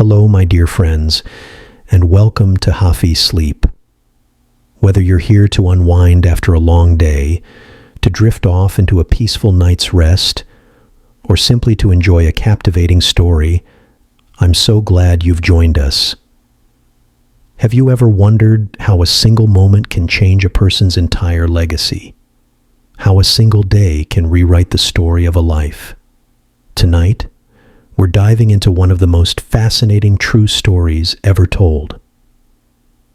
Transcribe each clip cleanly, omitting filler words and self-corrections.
Hello, my dear friends, and welcome to Hafi Sleep. Whether you're here to unwind after a long day, to drift off into a peaceful night's rest, or simply to enjoy a captivating story, I'm so glad you've joined us. Have you ever wondered how a single moment can change a person's entire legacy? How a single day can rewrite the story of a life? Tonight, we're diving into one of the most fascinating true stories ever told.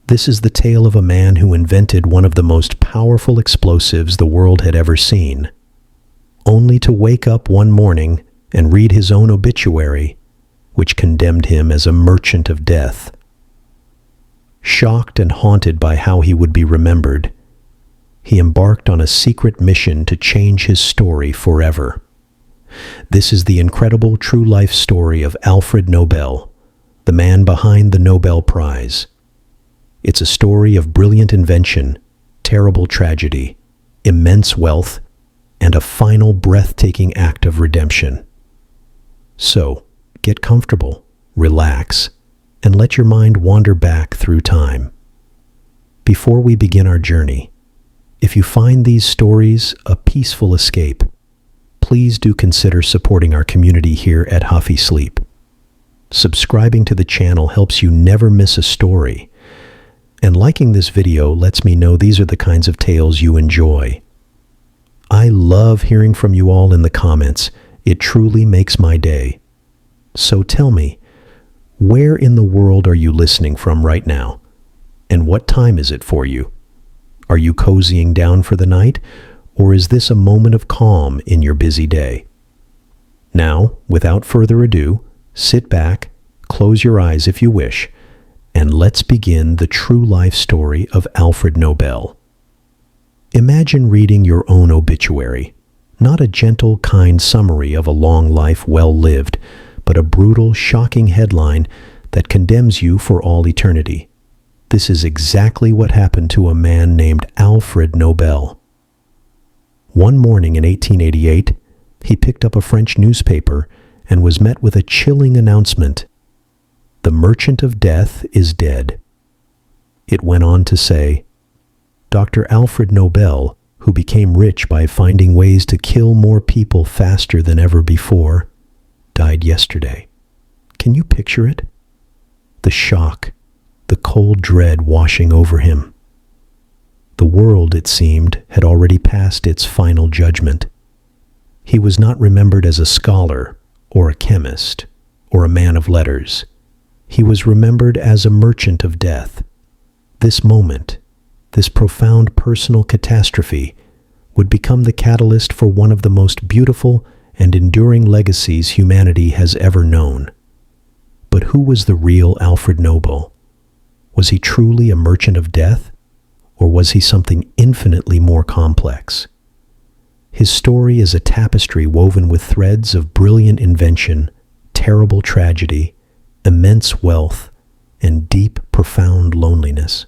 This is the tale of a man who invented one of the most powerful explosives the world had ever seen, only to wake up one morning and read his own obituary, which condemned him as a merchant of death. Shocked and haunted by how he would be remembered, he embarked on a secret mission to change his story forever. This is the incredible true life story of Alfred Nobel, the man behind the Nobel Prize. It's a story of brilliant invention, terrible tragedy, immense wealth, and a final breathtaking act of redemption. So, get comfortable, relax, and let your mind wander back through time. Before we begin our journey, if you find these stories a peaceful escape, please do consider supporting our community here at Hafi Sleep. Subscribing to the channel helps you never miss a story, and liking this video lets me know these are the kinds of tales you enjoy. I love hearing from you all in the comments. It truly makes my day. So tell me, where in the world are you listening from right now? And what time is it for you? Are you cozying down for the night, or is this a moment of calm in your busy day? Now, without further ado, sit back, close your eyes if you wish, and let's begin the true life story of Alfred Nobel. Imagine reading your own obituary, not a gentle, kind summary of a long life well lived, but a brutal, shocking headline that condemns you for all eternity. This is exactly what happened to a man named Alfred Nobel. One morning in 1888, he picked up a French newspaper and was met with a chilling announcement. The merchant of death is dead. It went on to say, Dr. Alfred Nobel, who became rich by finding ways to kill more people faster than ever before, died yesterday. Can you picture it? The shock, the cold dread washing over him. The world, it seemed, had already passed its final judgment. He was not remembered as a scholar, or a chemist, or a man of letters. He was remembered as a merchant of death. This moment, this profound personal catastrophe, would become the catalyst for one of the most beautiful and enduring legacies humanity has ever known. But who was the real Alfred Nobel? Was he truly a merchant of death, or was he something infinitely more complex? His story is a tapestry woven with threads of brilliant invention, terrible tragedy, immense wealth, and deep, profound loneliness.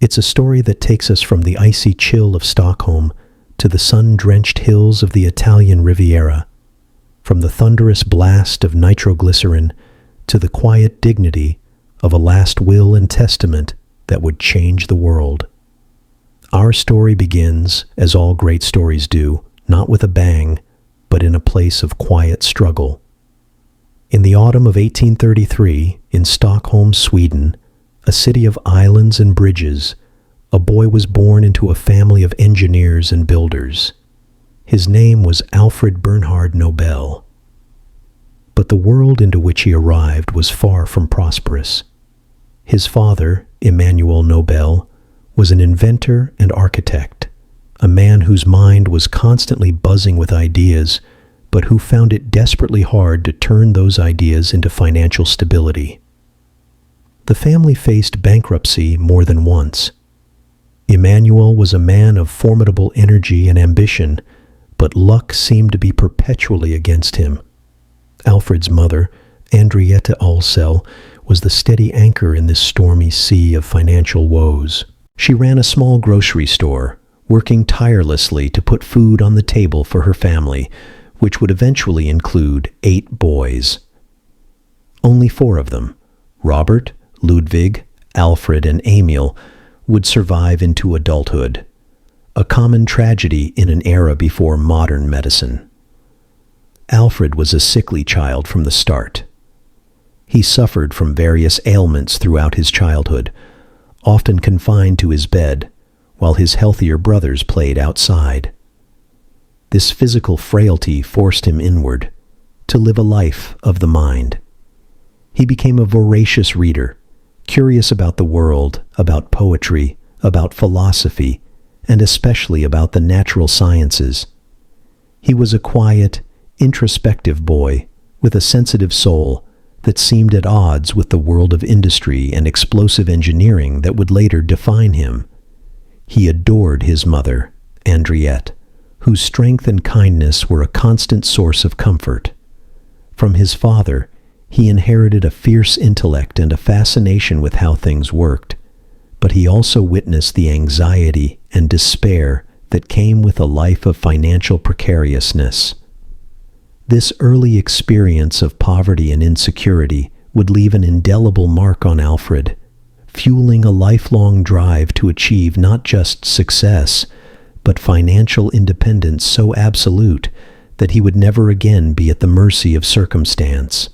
It's a story that takes us from the icy chill of Stockholm to the sun-drenched hills of the Italian Riviera, from the thunderous blast of nitroglycerin to the quiet dignity of a last will and testament that would change the world. Our story begins, as all great stories do, not with a bang, but in a place of quiet struggle. In the autumn of 1833, in Stockholm, Sweden, a city of islands and bridges, a boy was born into a family of engineers and builders. His name was Alfred Bernhard Nobel. But the world into which he arrived was far from prosperous. His father, Emmanuel Nobel, was an inventor and architect, a man whose mind was constantly buzzing with ideas, but who found it desperately hard to turn those ideas into financial stability. The family faced bankruptcy more than once. Emmanuel was a man of formidable energy and ambition, but luck seemed to be perpetually against him. Alfred's mother, Henrietta Alsell, was the steady anchor in this stormy sea of financial woes. She ran a small grocery store, working tirelessly to put food on the table for her family, which would eventually include 8 boys. Only 4 of them, Robert, Ludwig, Alfred, and Emil, would survive into adulthood, a common tragedy in an era before modern medicine. Alfred was a sickly child from the start. He suffered from various ailments throughout his childhood, often confined to his bed, while his healthier brothers played outside. This physical frailty forced him inward, to live a life of the mind. He became a voracious reader, curious about the world, about poetry, about philosophy, and especially about the natural sciences. He was a quiet, introspective boy with a sensitive soul that seemed at odds with the world of industry and explosive engineering that would later define him. He adored his mother, Andriette, whose strength and kindness were a constant source of comfort. From his father, he inherited a fierce intellect and a fascination with how things worked, but he also witnessed the anxiety and despair that came with a life of financial precariousness. This early experience of poverty and insecurity would leave an indelible mark on Alfred, fueling a lifelong drive to achieve not just success, but financial independence so absolute that he would never again be at the mercy of circumstance.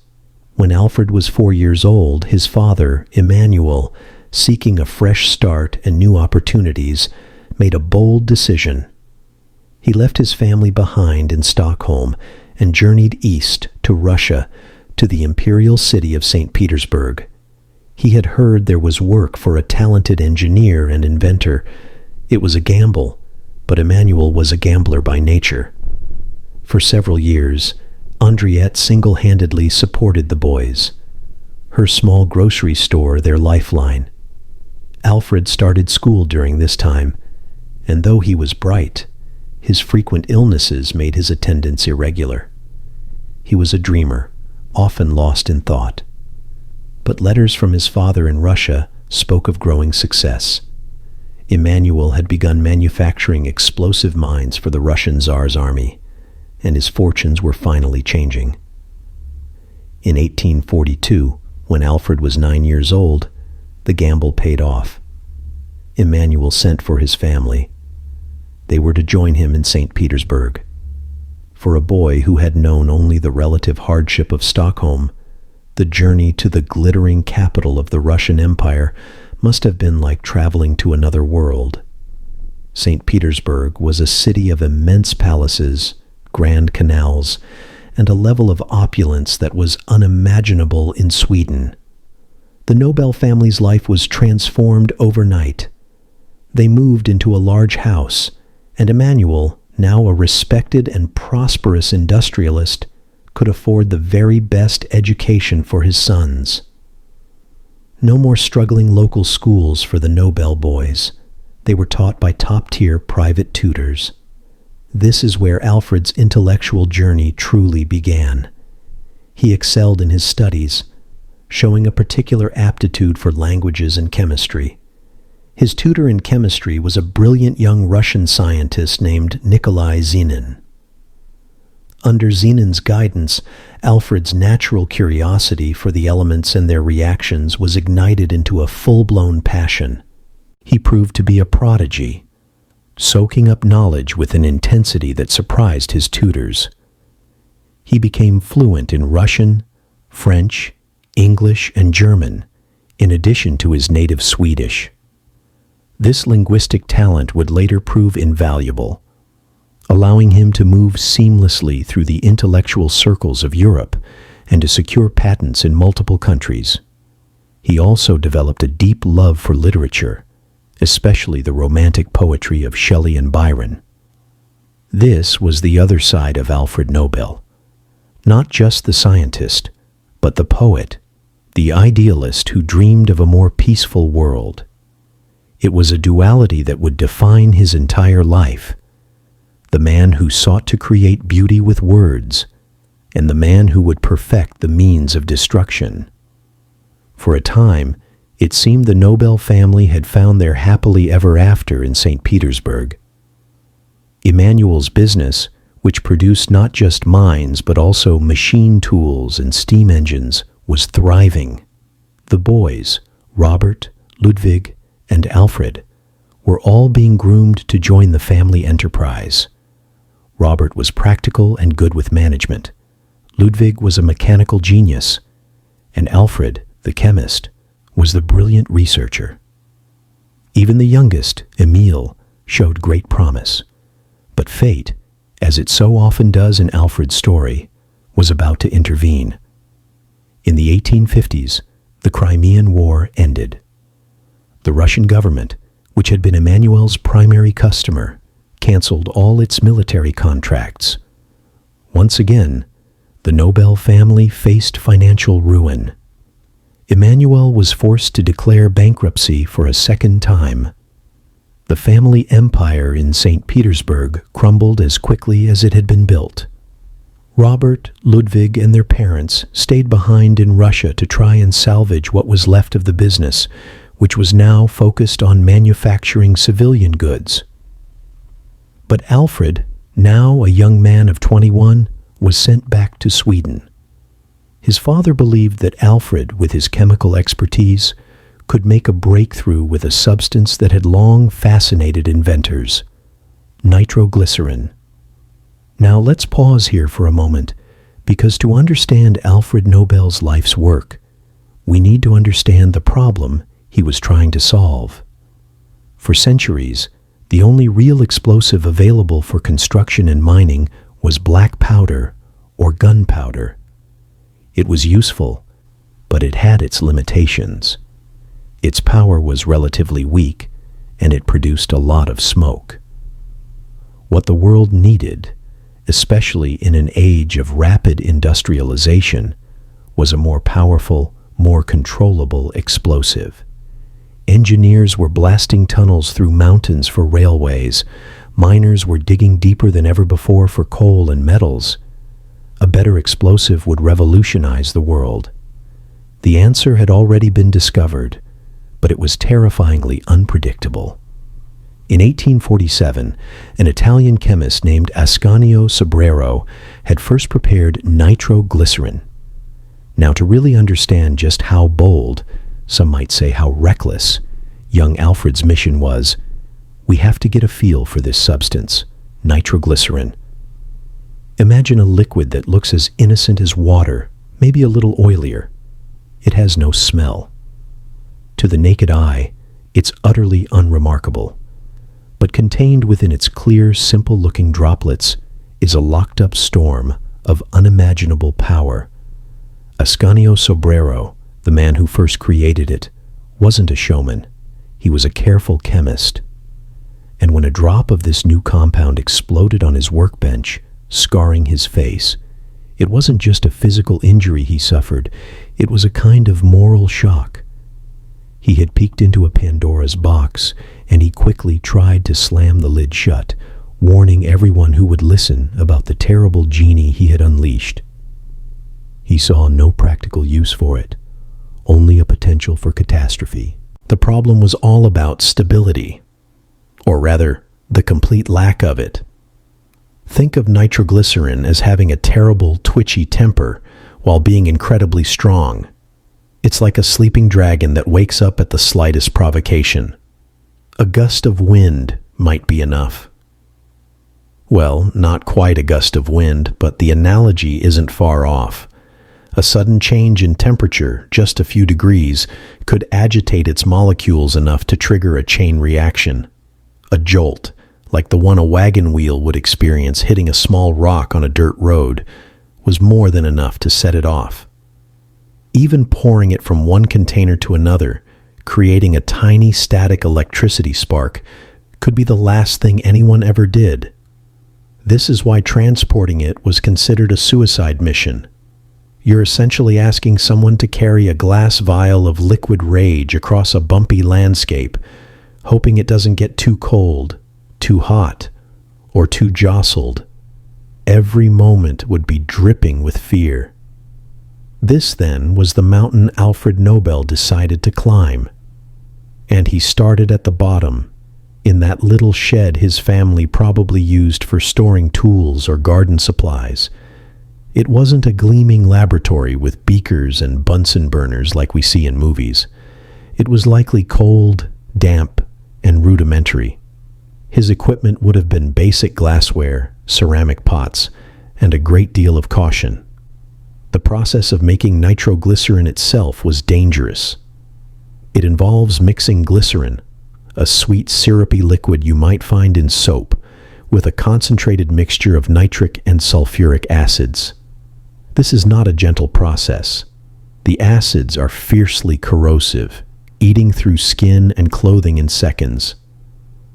When Alfred was 4 years old, his father, Emmanuel, seeking a fresh start and new opportunities, made a bold decision. He left his family behind in Stockholm and journeyed east to Russia, to the imperial city of St. Petersburg. He had heard there was work for a talented engineer and inventor. It was a gamble, but Emmanuel was a gambler by nature. For several years, Andriette single-handedly supported the boys, her small grocery store their lifeline. Alfred started school during this time, and though he was bright, his frequent illnesses made his attendance irregular. He was a dreamer, often lost in thought. But letters from his father in Russia spoke of growing success. Emmanuel had begun manufacturing explosive mines for the Russian Tsar's army, and his fortunes were finally changing. In 1842, when Alfred was 9 years old, the gamble paid off. Emmanuel sent for his family. They were to join him in St. Petersburg. For a boy who had known only the relative hardship of Stockholm, the journey to the glittering capital of the Russian Empire must have been like traveling to another world. St. Petersburg was a city of immense palaces, grand canals, and a level of opulence that was unimaginable in Sweden. The Nobel family's life was transformed overnight. They moved into a large house, and Emmanuel, now a respected and prosperous industrialist, could afford the very best education for his sons. No more struggling local schools for the Nobel boys. They were taught by top-tier private tutors. This is where Alfred's intellectual journey truly began. He excelled in his studies, showing a particular aptitude for languages and chemistry. His tutor in chemistry was a brilliant young Russian scientist named Nikolai Zenin. Under Zenin's guidance, Alfred's natural curiosity for the elements and their reactions was ignited into a full-blown passion. He proved to be a prodigy, soaking up knowledge with an intensity that surprised his tutors. He became fluent in Russian, French, English, and German, in addition to his native Swedish. This linguistic talent would later prove invaluable, allowing him to move seamlessly through the intellectual circles of Europe and to secure patents in multiple countries. He also developed a deep love for literature, especially the romantic poetry of Shelley and Byron. This was the other side of Alfred Nobel. Not just the scientist, but the poet, the idealist who dreamed of a more peaceful world. It was a duality that would define his entire life. The man who sought to create beauty with words, and the man who would perfect the means of destruction. For a time, it seemed the Nobel family had found their happily ever after in St. Petersburg. Emmanuel's business, which produced not just mines but also machine tools and steam engines, was thriving. The boys, Robert, Ludwig, and Alfred, were all being groomed to join the family enterprise. Robert was practical and good with management. Ludwig was a mechanical genius, and Alfred, the chemist, was the brilliant researcher. Even the youngest, Emil, showed great promise. But fate, as it so often does in Alfred's story, was about to intervene. In the 1850s, the Crimean War ended. The Russian government, which had been Emmanuel's primary customer, canceled all its military contracts. Once again, the Nobel family faced financial ruin. Emmanuel was forced to declare bankruptcy for a second time. The family empire in St. Petersburg crumbled as quickly as it had been built. Robert, Ludwig, and their parents stayed behind in Russia to try and salvage what was left of the business, which was now focused on manufacturing civilian goods. But Alfred, now a young man of 21, was sent back to Sweden. His father believed that Alfred, with his chemical expertise, could make a breakthrough with a substance that had long fascinated inventors: nitroglycerin. Now let's pause here for a moment, because to understand Alfred Nobel's life's work, we need to understand the problem he was trying to solve. For centuries, the only real explosive available for construction and mining was black powder or gunpowder. It was useful, but it had its limitations. Its power was relatively weak, and it produced a lot of smoke. What the world needed, especially in an age of rapid industrialization, was a more powerful, more controllable explosive. Engineers were blasting tunnels through mountains for railways. Miners were digging deeper than ever before for coal and metals. A better explosive would revolutionize the world. The answer had already been discovered, but it was terrifyingly unpredictable. In 1847, an Italian chemist named Ascanio Sobrero had first prepared nitroglycerin. Now, to really understand just how bold, some might say how reckless, young Alfred's mission was, we have to get a feel for this substance, nitroglycerin. Imagine a liquid that looks as innocent as water, maybe a little oilier. It has no smell. To the naked eye, it's utterly unremarkable. But contained within its clear, simple-looking droplets is a locked-up storm of unimaginable power. Ascanio Sobrero, the man who first created it, wasn't a showman. He was a careful chemist. And when a drop of this new compound exploded on his workbench, scarring his face, it wasn't just a physical injury he suffered, it was a kind of moral shock. He had peeked into a Pandora's box, and he quickly tried to slam the lid shut, warning everyone who would listen about the terrible genie he had unleashed. He saw no practical use for it, only a potential for catastrophe. The problem was all about stability, or rather, the complete lack of it. Think of nitroglycerin as having a terrible, twitchy temper while being incredibly strong. It's like a sleeping dragon that wakes up at the slightest provocation. A gust of wind might be enough. Well, not quite a gust of wind, but the analogy isn't far off. A sudden change in temperature, just a few degrees, could agitate its molecules enough to trigger a chain reaction. A jolt, like the one a wagon wheel would experience hitting a small rock on a dirt road, was more than enough to set it off. Even pouring it from one container to another, creating a tiny static electricity spark, could be the last thing anyone ever did. This is why transporting it was considered a suicide mission. You're essentially asking someone to carry a glass vial of liquid rage across a bumpy landscape, hoping it doesn't get too cold, too hot, or too jostled. Every moment would be dripping with fear. This, then, was the mountain Alfred Nobel decided to climb. And he started at the bottom, in that little shed his family probably used for storing tools or garden supplies. It wasn't a gleaming laboratory with beakers and Bunsen burners like we see in movies. It was likely cold, damp, and rudimentary. His equipment would have been basic glassware, ceramic pots, and a great deal of caution. The process of making nitroglycerin itself was dangerous. It involves mixing glycerin, a sweet syrupy liquid you might find in soap, with a concentrated mixture of nitric and sulfuric acids. This is not a gentle process. The acids are fiercely corrosive, eating through skin and clothing in seconds.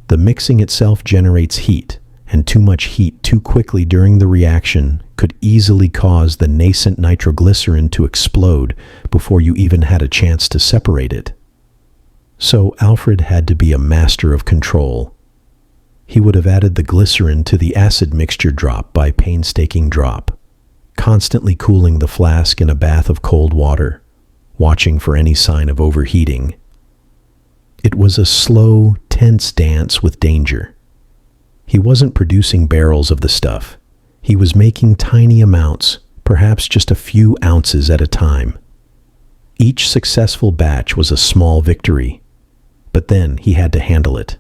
The mixing itself generates heat, and too much heat too quickly during the reaction could easily cause the nascent nitroglycerin to explode before you even had a chance to separate it. So Alfred had to be a master of control. He would have added the glycerin to the acid mixture drop by painstaking drop, constantly cooling the flask in a bath of cold water, watching for any sign of overheating. It was a slow, tense dance with danger. He wasn't producing barrels of the stuff. He was making tiny amounts, perhaps just a few ounces at a time. Each successful batch was a small victory, but then he had to handle it.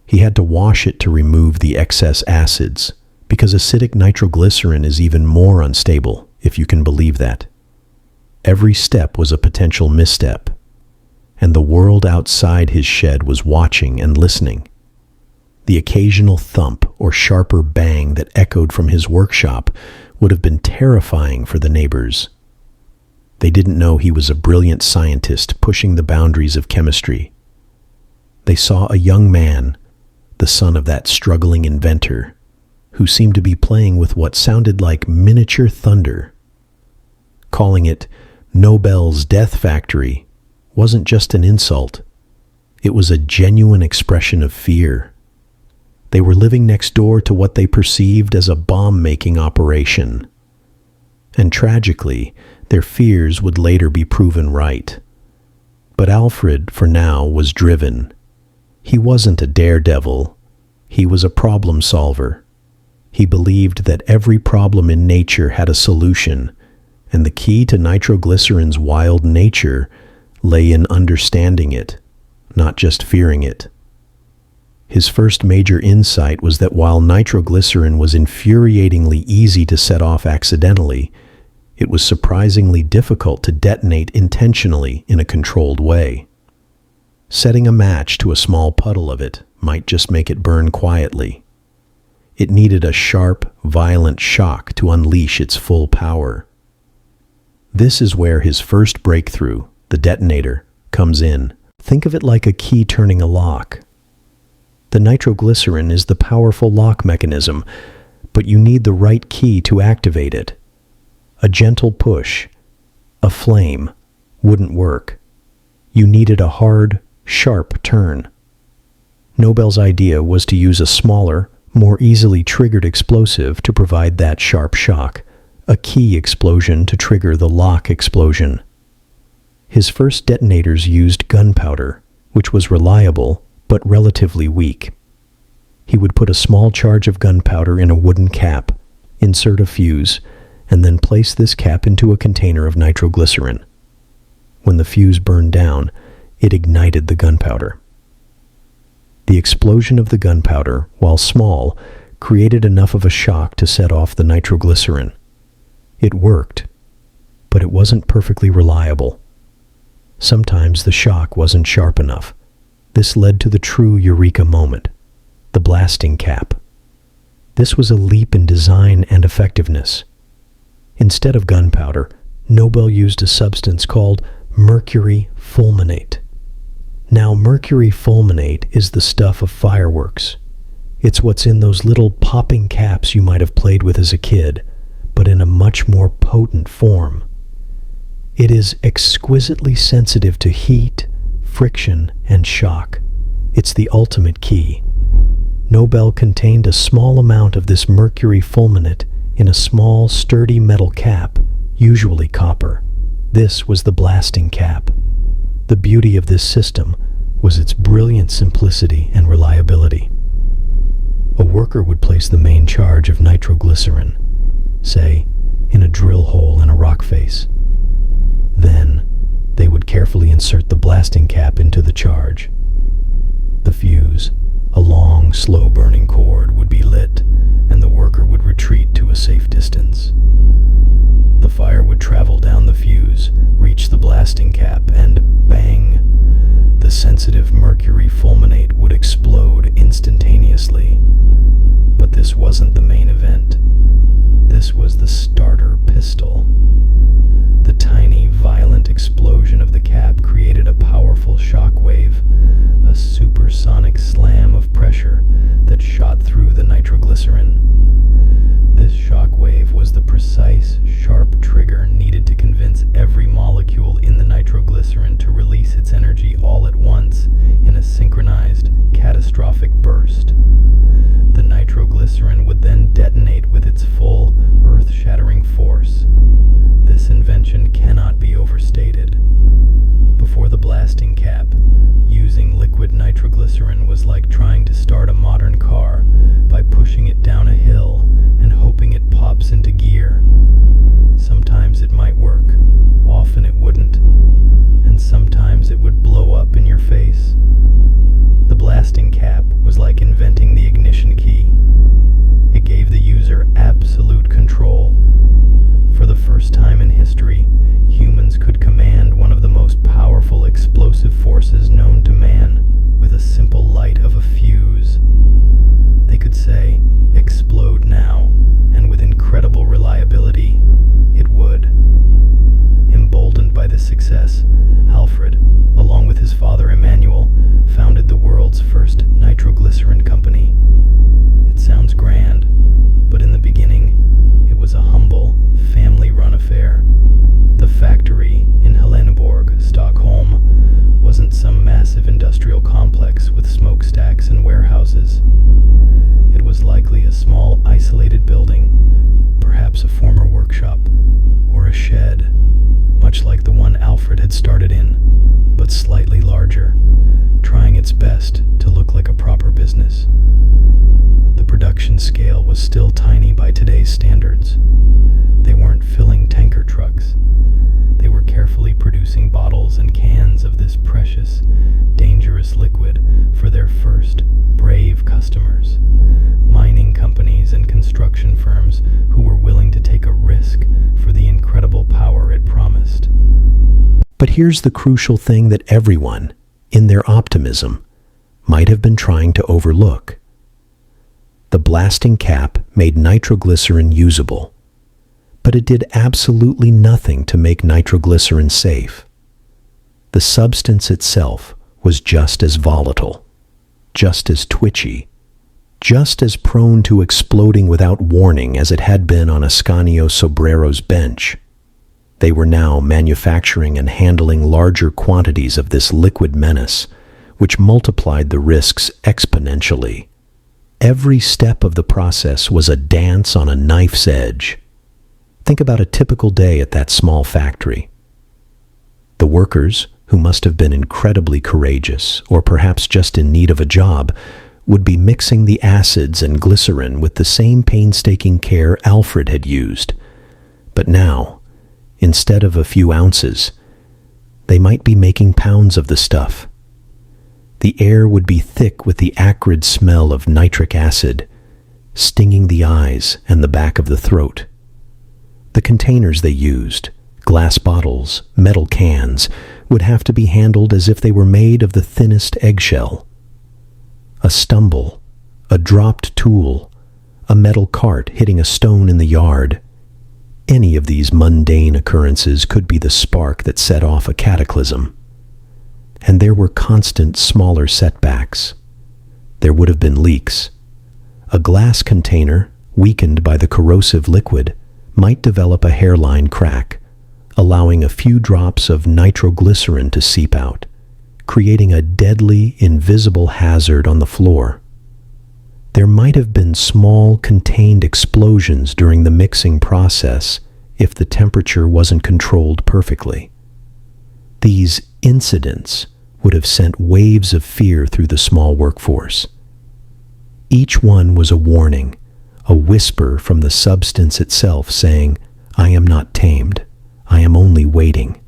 He had to wash it to remove the excess acids, because acidic nitroglycerin is even more unstable, if you can believe that. Every step was a potential misstep, and the world outside his shed was watching and listening. The occasional thump or sharper bang that echoed from his workshop would have been terrifying for the neighbors. They didn't know he was a brilliant scientist pushing the boundaries of chemistry. They saw a young man, the son of that struggling inventor, who seemed to be playing with what sounded like miniature thunder. Calling it Nobel's Death Factory wasn't just an insult. It was a genuine expression of fear. They were living next door to what they perceived as a bomb-making operation. And tragically, their fears would later be proven right. But Alfred, for now, was driven. He wasn't a daredevil. He was a problem solver. He believed that every problem in nature had a solution, and the key to nitroglycerin's wild nature lay in understanding it, not just fearing it. His first major insight was that while nitroglycerin was infuriatingly easy to set off accidentally, it was surprisingly difficult to detonate intentionally in a controlled way. Setting a match to a small puddle of it might just make it burn quietly. It needed a sharp, violent shock to unleash its full power. This is where his first breakthrough, the detonator, comes in. Think of it like a key turning a lock. The nitroglycerin is the powerful lock mechanism, but you need the right key to activate it. A gentle push, a flame, wouldn't work. You needed a hard, sharp turn. Nobel's idea was to use a smaller, more easily triggered explosive to provide that sharp shock, a key explosion to trigger the lock explosion. His first detonators used gunpowder, which was reliable but relatively weak. He would put a small charge of gunpowder in a wooden cap, insert a fuse, and then place this cap into a container of nitroglycerin. When the fuse burned down, it ignited the gunpowder. The explosion of the gunpowder, while small, created enough of a shock to set off the nitroglycerin. It worked, but it wasn't perfectly reliable. Sometimes the shock wasn't sharp enough. This led to the true eureka moment, the blasting cap. This was a leap in design and effectiveness. Instead of gunpowder, Nobel used a substance called mercury fulminate. Now, mercury fulminate is the stuff of fireworks. It's what's in those little popping caps you might have played with as a kid, but in a much more potent form. It is exquisitely sensitive to heat, friction, and shock. It's the ultimate key. Nobel contained a small amount of this mercury fulminate in a small, sturdy metal cap, usually copper. This was the blasting cap. The beauty of this system was its brilliant simplicity and reliability. A worker would place the main charge of nitroglycerin, say, in a drill hole in a rock face. Then, they would carefully insert the blasting cap into the charge. The fuse, a long, slow-burning cord, would be lit, and the worker would retreat to a safe distance. The fire would travel down the fuse, reach the blasting cap, and bang! The sensitive mercury fulminate would explode instantaneously. But this wasn't the main event. This was the starter pistol. The tiny, violent explosion of the cap created a powerful shock wave, a supersonic slam of pressure that shot through the nitroglycerin. This shock wave was the precise, sharp trigger needed to convince every molecule in the nitroglycerin to release its energy all at once in a synchronized, catastrophic burst. The nitroglycerin would then detonate with its full, earth-shattering force. This invention cannot be overstated. Before the blasting cap, using liquid nitroglycerin was like trying to start a modern car by pushing it down a hill and hoping it pops into gear. Sometimes it might work, often it wouldn't, and sometimes it would blow up in your face. The blasting cap was like inventing the ignition key. It gave the user absolute control. For the first time in history, humans could command one of the most powerful explosive forces known to man with a simple light of a fuse. They could say, "Explode now," and with incredible reliability, it would. Emboldened by this success, Alfred, along with his father Emmanuel, founded the world's first nitroglycerin company. It sounds grand, but in the beginning, it was a humble, family-run affair. The factory in Heleneborg, Stockholm, wasn't some massive industrial complex with smokestacks and warehouses. It was likely a small, isolated building, perhaps a former workshop, or a shed, much like the one Alfred had started in, but slightly larger, trying its best to look like a proper business. The production scale was still tiny by today's standards. They weren't filling tanker trucks. They were carefully producing bottles and cans of this precious, dangerous liquid for their first, brave customers, mining companies and construction firms who were willing to take a risk for the incredible power it promised. But here's the crucial thing that everyone, in their optimism, might have been trying to overlook. The blasting cap made nitroglycerin usable, but it did absolutely nothing to make nitroglycerin safe. The substance itself was just as volatile, just as twitchy, just as prone to exploding without warning as it had been on Ascanio Sobrero's bench. They were now manufacturing and handling larger quantities of this liquid menace, which multiplied the risks exponentially. Every step of the process was a dance on a knife's edge. Think about a typical day at that small factory. The workers, who must have been incredibly courageous, or perhaps just in need of a job, would be mixing the acids and glycerin with the same painstaking care Alfred had used. But now, instead of a few ounces, they might be making pounds of the stuff. The air would be thick with the acrid smell of nitric acid, stinging the eyes and the back of the throat. The containers they used, glass bottles, metal cans, would have to be handled as if they were made of the thinnest eggshell. A stumble, a dropped tool, a metal cart hitting a stone in the yard. Any of these mundane occurrences could be the spark that set off a cataclysm. And there were constant smaller setbacks. There would have been leaks. A glass container, weakened by the corrosive liquid, might develop a hairline crack, allowing a few drops of nitroglycerin to seep out, creating a deadly, invisible hazard on the floor. There might have been small, contained explosions during the mixing process if the temperature wasn't controlled perfectly. These incidents would have sent waves of fear through the small workforce. Each one was a warning, a whisper from the substance itself saying, "I am not tamed. I am only waiting."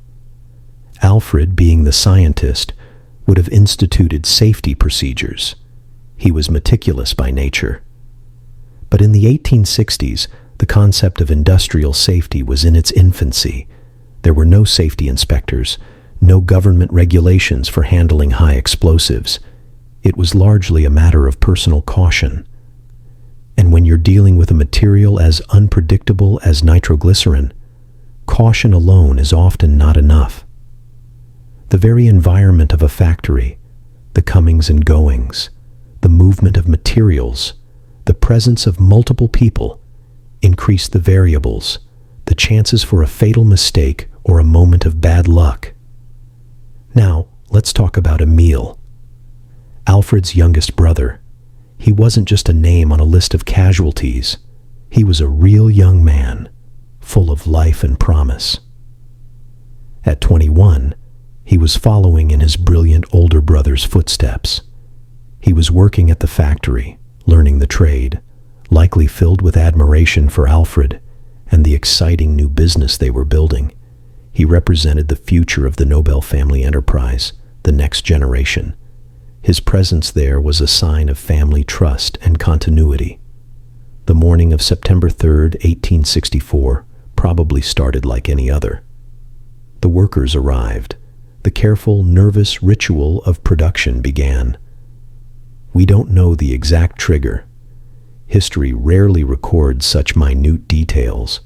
Alfred, being the scientist, would have instituted safety procedures. He was meticulous by nature. But in the 1860s, the concept of industrial safety was in its infancy. There were no safety inspectors, no government regulations for handling high explosives. It was largely a matter of personal caution. And when you're dealing with a material as unpredictable as nitroglycerin, caution alone is often not enough. The very environment of a factory, the comings and goings, the movement of materials, the presence of multiple people, increase the variables, the chances for a fatal mistake or a moment of bad luck. Now, let's talk about Emil, Alfred's youngest brother. He wasn't just a name on a list of casualties. He was a real young man, full of life and promise. At 21, he was following in his brilliant older brother's footsteps. He was working at the factory, learning the trade, likely filled with admiration for Alfred and the exciting new business they were building. He represented the future of the Nobel family enterprise, the next generation. His presence there was a sign of family trust and continuity. The morning of September 3rd, 1864, probably started like any other. The workers arrived. The careful, nervous ritual of production began. We don't know the exact trigger. History rarely records such minute details.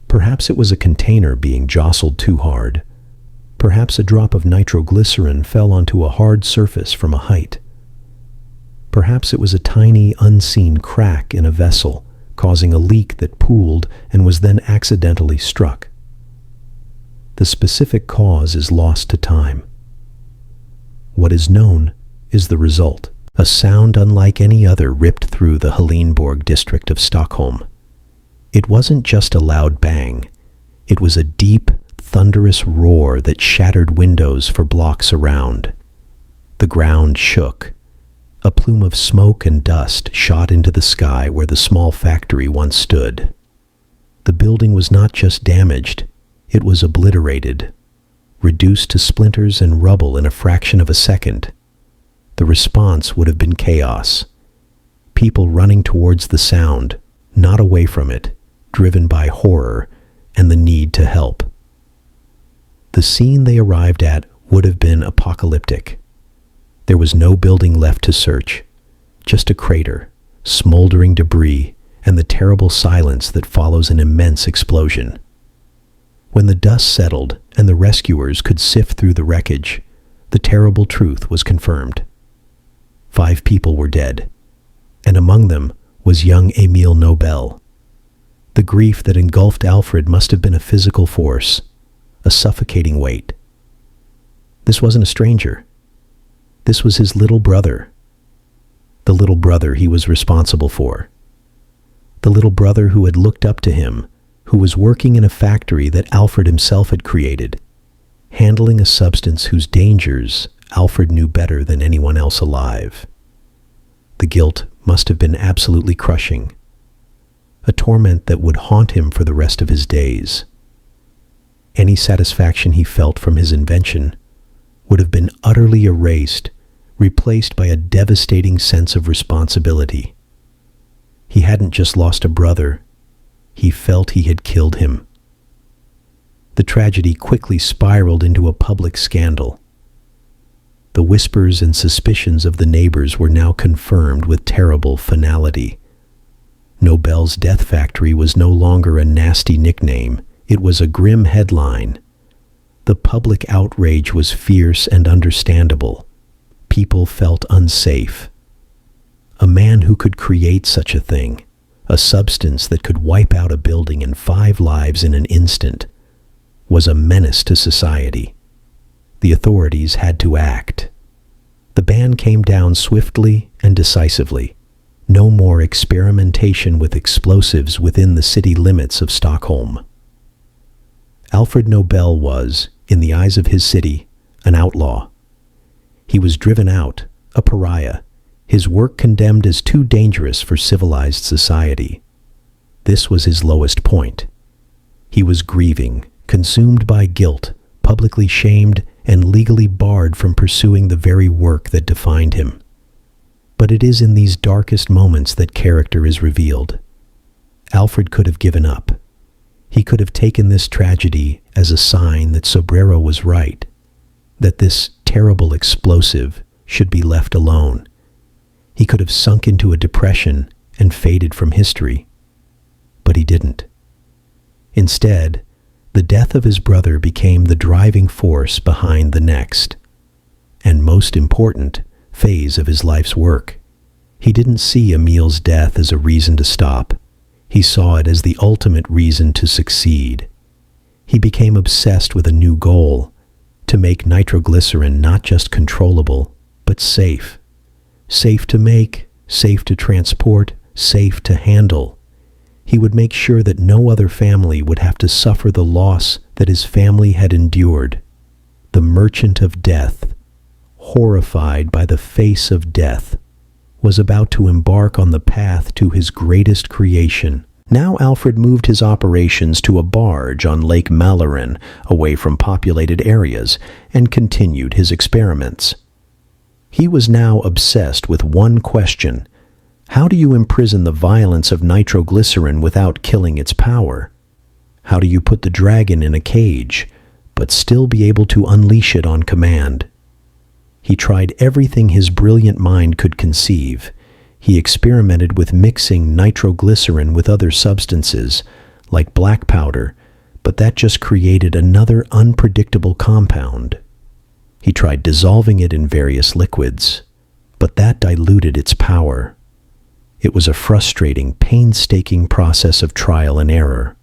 Perhaps it was a container being jostled too hard. Perhaps a drop of nitroglycerin fell onto a hard surface from a height. Perhaps it was a tiny, unseen crack in a vessel, causing a leak that pooled and was then accidentally struck. The specific cause is lost to time. What is known is the result. A sound unlike any other ripped through the Helenborg district of Stockholm. It wasn't just a loud bang. It was a deep, thunderous roar that shattered windows for blocks around. The ground shook. A plume of smoke and dust shot into the sky where the small factory once stood. The building was not just damaged, it was obliterated, reduced to splinters and rubble in a fraction of a second. The response would have been chaos. People running towards the sound, not away from it, driven by horror and the need to help. The scene they arrived at would have been apocalyptic. There was no building left to search, just a crater, smoldering debris, and the terrible silence that follows an immense explosion. When the dust settled and the rescuers could sift through the wreckage, the terrible truth was confirmed. 5 people were dead, and among them was young Emil Nobel. The grief that engulfed Alfred must have been a physical force, a suffocating weight. This wasn't a stranger. This was his little brother. The little brother he was responsible for. The little brother who had looked up to him, who was working in a factory that Alfred himself had created, handling a substance whose dangers Alfred knew better than anyone else alive. The guilt must have been absolutely crushing, a torment that would haunt him for the rest of his days. Any satisfaction he felt from his invention would have been utterly erased, replaced by a devastating sense of responsibility. He hadn't just lost a brother, he felt he had killed him. The tragedy quickly spiraled into a public scandal. The whispers and suspicions of the neighbors were now confirmed with terrible finality. Nobel's death factory was no longer a nasty nickname, it was a grim headline. The public outrage was fierce and understandable. People felt unsafe. A man who could create such a thing, a substance that could wipe out a building and 5 lives in an instant, was a menace to society. The authorities had to act. The ban came down swiftly and decisively. No more experimentation with explosives within the city limits of Stockholm. Alfred Nobel was, in the eyes of his city, an outlaw. He was driven out, a pariah, his work condemned as too dangerous for civilized society. This was his lowest point. He was grieving, consumed by guilt, publicly shamed, and legally barred from pursuing the very work that defined him. But it is in these darkest moments that character is revealed. Alfred could have given up. He could have taken this tragedy as a sign that Sobrero was right, that this terrible explosive should be left alone. He could have sunk into a depression and faded from history. But he didn't. Instead, the death of his brother became the driving force behind the next, and most important, phase of his life's work. He didn't see Emil's death as a reason to stop. He saw it as the ultimate reason to succeed. He became obsessed with a new goal, to make nitroglycerin not just controllable, but safe. Safe to make, safe to transport, safe to handle. He would make sure that no other family would have to suffer the loss that his family had endured. The merchant of death, horrified by the face of death, was about to embark on the path to his greatest creation. Now Alfred moved his operations to a barge on Lake Malorin, away from populated areas, and continued his experiments. He was now obsessed with one question: how do you imprison the violence of nitroglycerin without killing its power? How do you put the dragon in a cage, but still be able to unleash it on command? He tried everything his brilliant mind could conceive. He experimented with mixing nitroglycerin with other substances, like black powder, but that just created another unpredictable compound. He tried dissolving it in various liquids, but that diluted its power. It was a frustrating, painstaking process of trial and error,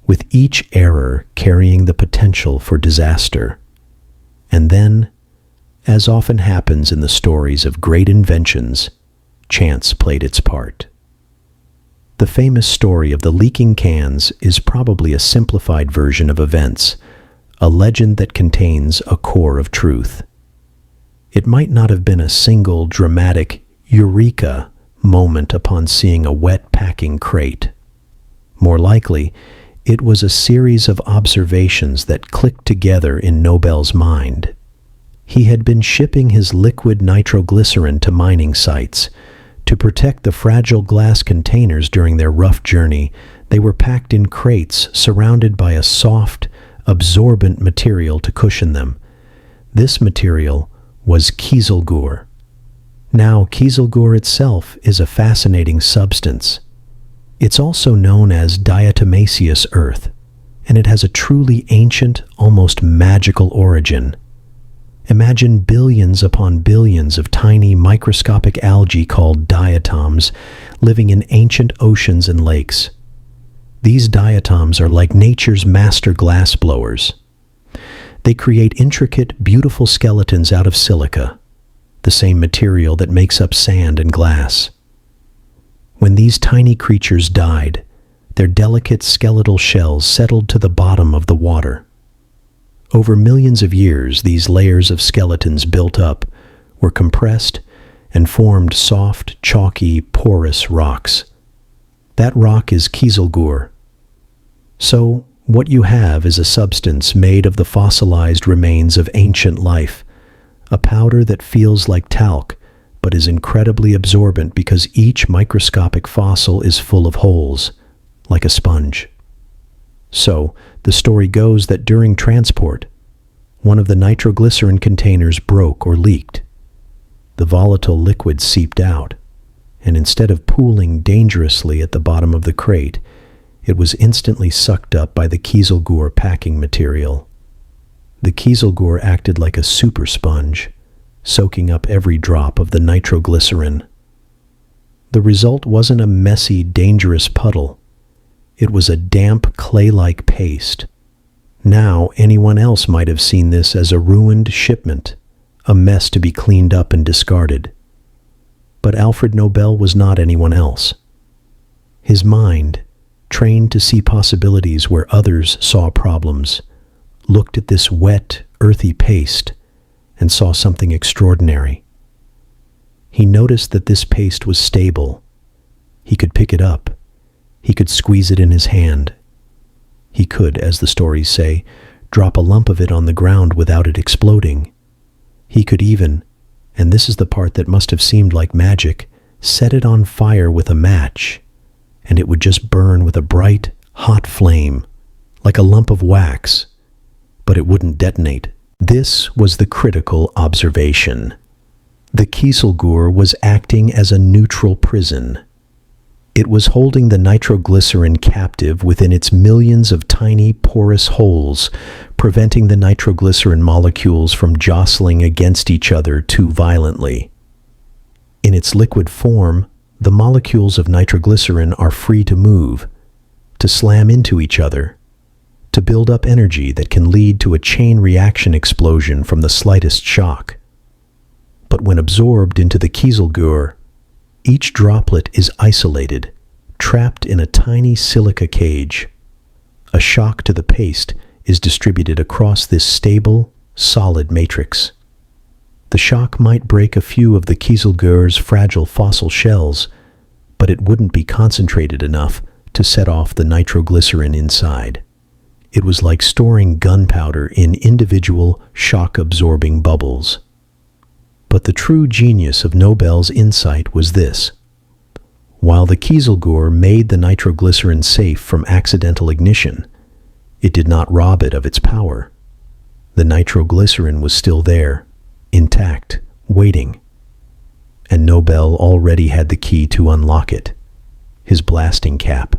with each error carrying the potential for disaster. And then, as often happens in the stories of great inventions, chance played its part. The famous story of the leaking cans is probably a simplified version of events, a legend that contains a core of truth. It might not have been a single dramatic eureka moment upon seeing a wet packing crate. More likely, it was a series of observations that clicked together in Nobel's mind. He had been shipping his liquid nitroglycerin to mining sites. To protect the fragile glass containers during their rough journey, they were packed in crates surrounded by a soft, absorbent material to cushion them. This material was kieselguhr. Now, kieselguhr itself is a fascinating substance. It's also known as diatomaceous earth, and it has a truly ancient, almost magical origin. Imagine billions upon billions of tiny microscopic algae called diatoms living in ancient oceans and lakes. These diatoms are like nature's master glassblowers. They create intricate, beautiful skeletons out of silica, the same material that makes up sand and glass. When these tiny creatures died, their delicate skeletal shells settled to the bottom of the water. Over millions of years, these layers of skeletons built up, were compressed, and formed soft, chalky, porous rocks. That rock is kieselguhr. So, what you have is a substance made of the fossilized remains of ancient life, a powder that feels like talc, but is incredibly absorbent because each microscopic fossil is full of holes, like a sponge. So, the story goes that during transport, one of the nitroglycerin containers broke or leaked. The volatile liquid seeped out, and instead of pooling dangerously at the bottom of the crate, it was instantly sucked up by the kieselguhr packing material. The kieselguhr acted like a super sponge, soaking up every drop of the nitroglycerin. The result wasn't a messy, dangerous puddle. It was a damp, clay-like paste. Now, anyone else might have seen this as a ruined shipment, a mess to be cleaned up and discarded. But Alfred Nobel was not anyone else. His mind, trained to see possibilities where others saw problems, looked at this wet, earthy paste and saw something extraordinary. He noticed that this paste was stable. He could pick it up. He could squeeze it in his hand. He could, as the stories say, drop a lump of it on the ground without it exploding. He could even, and this is the part that must have seemed like magic, set it on fire with a match, and it would just burn with a bright, hot flame, like a lump of wax, but it wouldn't detonate. This was the critical observation. The Kieselguhr was acting as a neutral prison. It was holding the nitroglycerin captive within its millions of tiny porous holes, preventing the nitroglycerin molecules from jostling against each other too violently. In its liquid form, the molecules of nitroglycerin are free to move, to slam into each other, to build up energy that can lead to a chain reaction explosion from the slightest shock. But when absorbed into the Kieselguhr, each droplet is isolated, trapped in a tiny silica cage. A shock to the paste is distributed across this stable, solid matrix. The shock might break a few of the Kieselguhr's fragile fossil shells, but it wouldn't be concentrated enough to set off the nitroglycerin inside. It was like storing gunpowder in individual shock-absorbing bubbles. But the true genius of Nobel's insight was this. While the Kieselguhr made the nitroglycerin safe from accidental ignition, it did not rob it of its power. The nitroglycerin was still there, intact, waiting. And Nobel already had the key to unlock it, his blasting cap.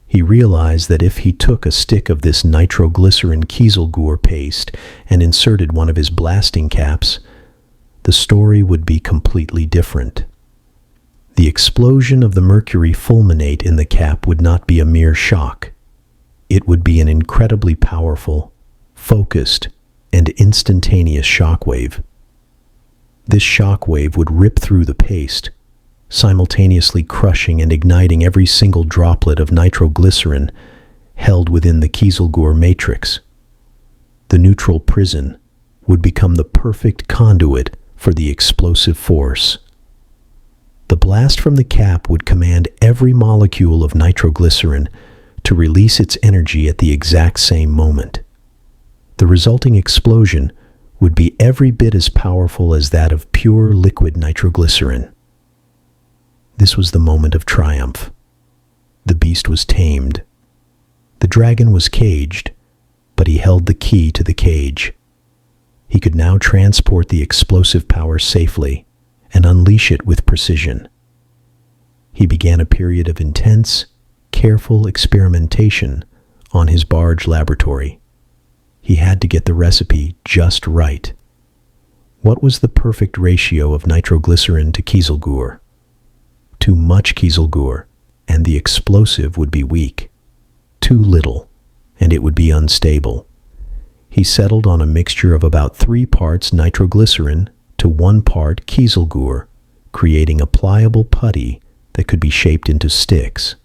He realized that if he took a stick of this nitroglycerin Kieselguhr paste and inserted one of his blasting caps, the story would be completely different. The explosion of the mercury fulminate in the cap would not be a mere shock. It would be an incredibly powerful, focused, and instantaneous shockwave. This shockwave would rip through the paste, simultaneously crushing and igniting every single droplet of nitroglycerin held within the Kieselguhr matrix. The neutral prison would become the perfect conduit for the explosive force. The blast from the cap would command every molecule of nitroglycerin to release its energy at the exact same moment. The resulting explosion would be every bit as powerful as that of pure liquid nitroglycerin. This was the moment of triumph. The beast was tamed. The dragon was caged, but he held the key to the cage. He could now transport the explosive power safely and unleash it with precision. He began a period of intense, careful experimentation on his barge laboratory. He had to get the recipe just right. What was the perfect ratio of nitroglycerin to Kieselguhr? Too much Kieselguhr, and the explosive would be weak. Too little, and it would be unstable. He settled on a mixture of about 3 parts nitroglycerin to 1 part Kieselguhr, creating a pliable putty that could be shaped into sticks.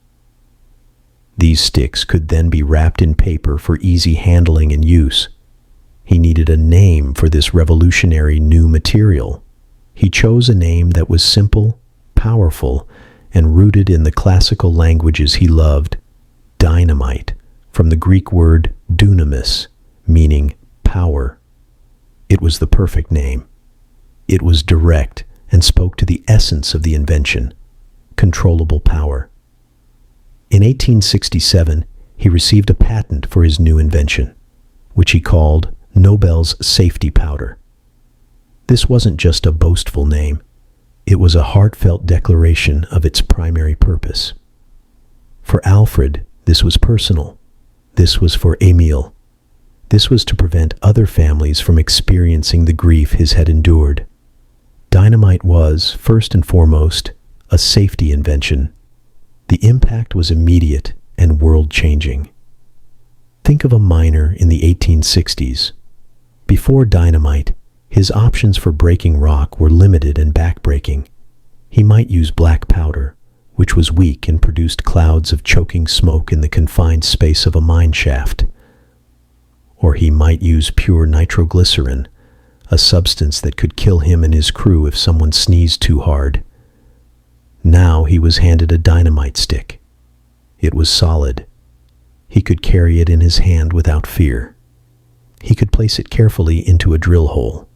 These sticks could then be wrapped in paper for easy handling and use. He needed a name for this revolutionary new material. He chose a name that was simple, powerful, and rooted in the classical languages he loved, dynamite, from the Greek word dunamis, meaning power. It was the perfect name. It was direct and spoke to the essence of the invention, controllable power. In 1867, he received a patent for his new invention, which he called Nobel's safety powder. This wasn't just a boastful name. It was a heartfelt declaration of its primary purpose. For Alfred, this was personal. This was for Emil. This was to prevent other families from experiencing the grief his had endured. Dynamite was, first and foremost, a safety invention. The impact was immediate and world-changing. Think of a miner in the 1860s. Before dynamite, his options for breaking rock were limited and backbreaking. He might use black powder, which was weak and produced clouds of choking smoke in the confined space of a mine shaft. Or he might use pure nitroglycerin, a substance that could kill him and his crew if someone sneezed too hard. Now he was handed a dynamite stick. It was solid. He could carry it in his hand without fear. He could place it carefully into a drill hole.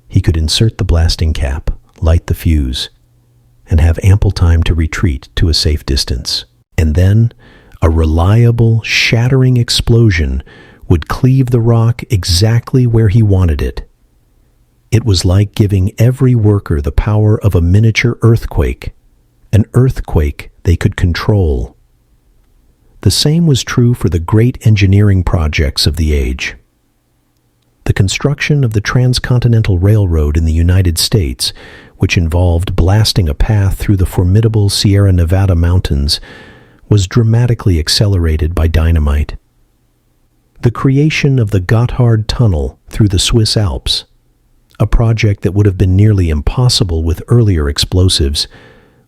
He could insert the blasting cap, light the fuse, and have ample time to retreat to a safe distance. And then, a reliable, shattering explosion would cleave the rock exactly where he wanted it. It was like giving every worker the power of a miniature earthquake, an earthquake they could control. The same was true for the great engineering projects of the age. The construction of the Transcontinental Railroad in the United States, which involved blasting a path through the formidable Sierra Nevada mountains, was dramatically accelerated by dynamite. The creation of the Gotthard Tunnel through the Swiss Alps, a project that would have been nearly impossible with earlier explosives,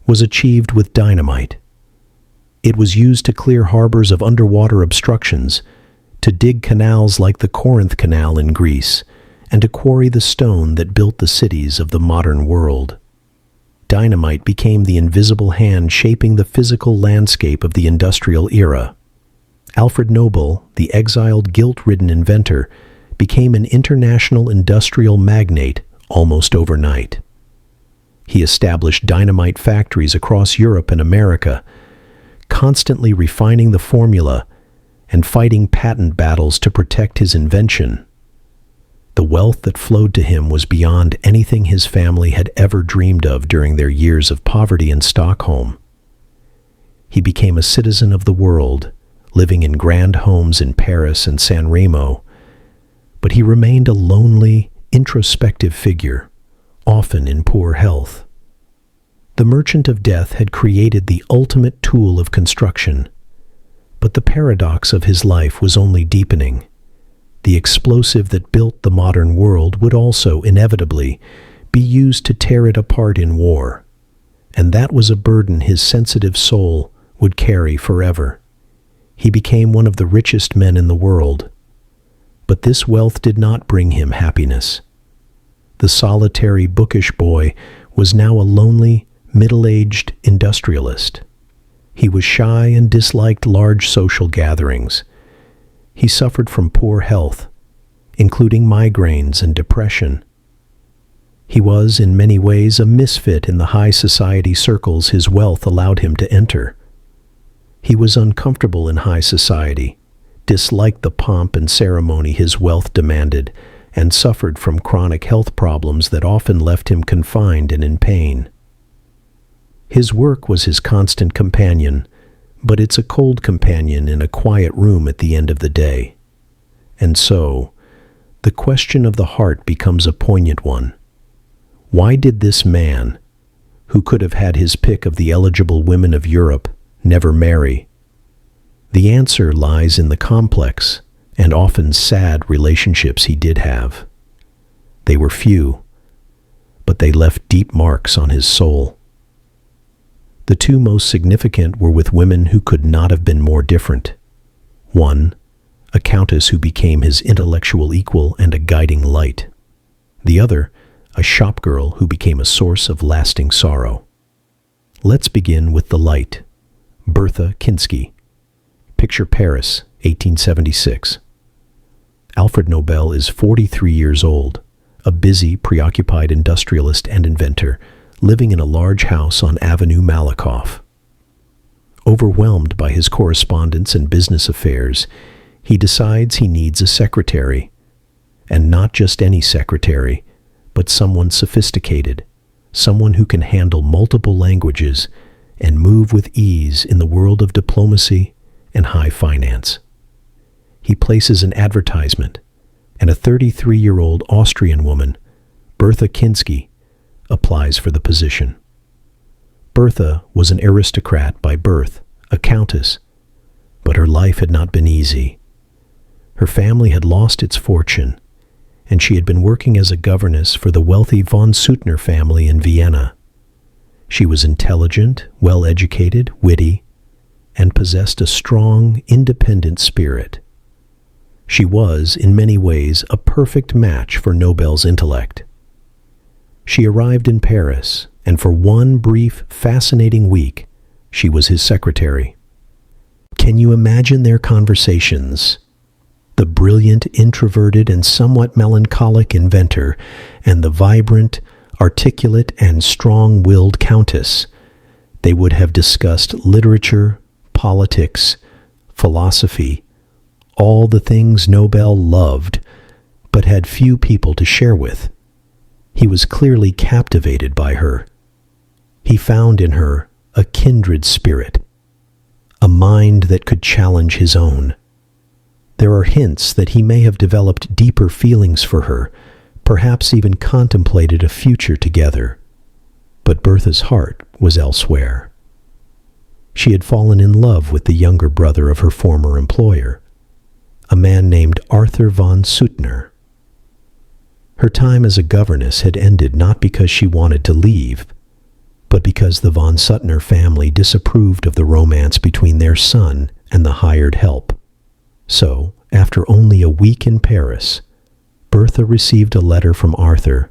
was achieved with dynamite. It was used to clear harbors of underwater obstructions, to dig canals like the Corinth Canal in Greece, and to quarry the stone that built the cities of the modern world. Dynamite became the invisible hand shaping the physical landscape of the industrial era. Alfred Nobel, the exiled, guilt-ridden inventor, became an international industrial magnate almost overnight. He established dynamite factories across Europe and America, constantly refining the formula and fighting patent battles to protect his invention. The wealth that flowed to him was beyond anything his family had ever dreamed of during their years of poverty in Stockholm. He became a citizen of the world, living in grand homes in Paris and San Remo, but he remained a lonely, introspective figure, often in poor health. The Merchant of Death had created the ultimate tool of construction, but the paradox of his life was only deepening. The explosive that built the modern world would also inevitably be used to tear it apart in war, and that was a burden his sensitive soul would carry forever. He became one of the richest men in the world, but this wealth did not bring him happiness. The solitary, bookish boy was now a lonely, middle-aged industrialist. He was shy and disliked large social gatherings. He suffered from poor health, including migraines and depression. He was, in many ways, a misfit in the high society circles his wealth allowed him to enter. He was uncomfortable in high society, disliked the pomp and ceremony his wealth demanded, and suffered from chronic health problems that often left him confined and in pain. His work was his constant companion, but it's a cold companion in a quiet room at the end of the day. And so, the question of the heart becomes a poignant one. Why did this man, who could have had his pick of the eligible women of Europe, never marry? The answer lies in the complex and often sad relationships he did have. They were few, but they left deep marks on his soul. The two most significant were with women who could not have been more different. One, a countess who became his intellectual equal and a guiding light. The other, a shopgirl who became a source of lasting sorrow. Let's begin with the light, Bertha Kinsky. Picture Paris, 1876. Alfred Nobel is 43 years old, a busy, preoccupied industrialist and inventor, living in a large house on Avenue Malakoff. Overwhelmed by his correspondence and business affairs, he decides he needs a secretary, and not just any secretary, but someone sophisticated, someone who can handle multiple languages and move with ease in the world of diplomacy and high finance. He places an advertisement, and a 33-year-old Austrian woman, Bertha Kinsky, applies for the position. Bertha was an aristocrat by birth, a countess, but her life had not been easy. Her family had lost its fortune, and she had been working as a governess for the wealthy von Suttner family in Vienna. She was intelligent, well-educated, witty, and possessed a strong, independent spirit. She was, in many ways, a perfect match for Nobel's intellect. She arrived in Paris, and for one brief, fascinating week, she was his secretary. Can you imagine their conversations? The brilliant, introverted, and somewhat melancholic inventor, and the vibrant, articulate, and strong-willed countess. They would have discussed literature, politics, philosophy, all the things Nobel loved, but had few people to share with. He was clearly captivated by her. He found in her a kindred spirit, a mind that could challenge his own. There are hints that he may have developed deeper feelings for her, perhaps even contemplated a future together. But Bertha's heart was elsewhere. She had fallen in love with the younger brother of her former employer, a man named Arthur von Suttner. Her time as a governess had ended not because she wanted to leave, but because the von Suttner family disapproved of the romance between their son and the hired help. So, after only a week in Paris, Bertha received a letter from Arthur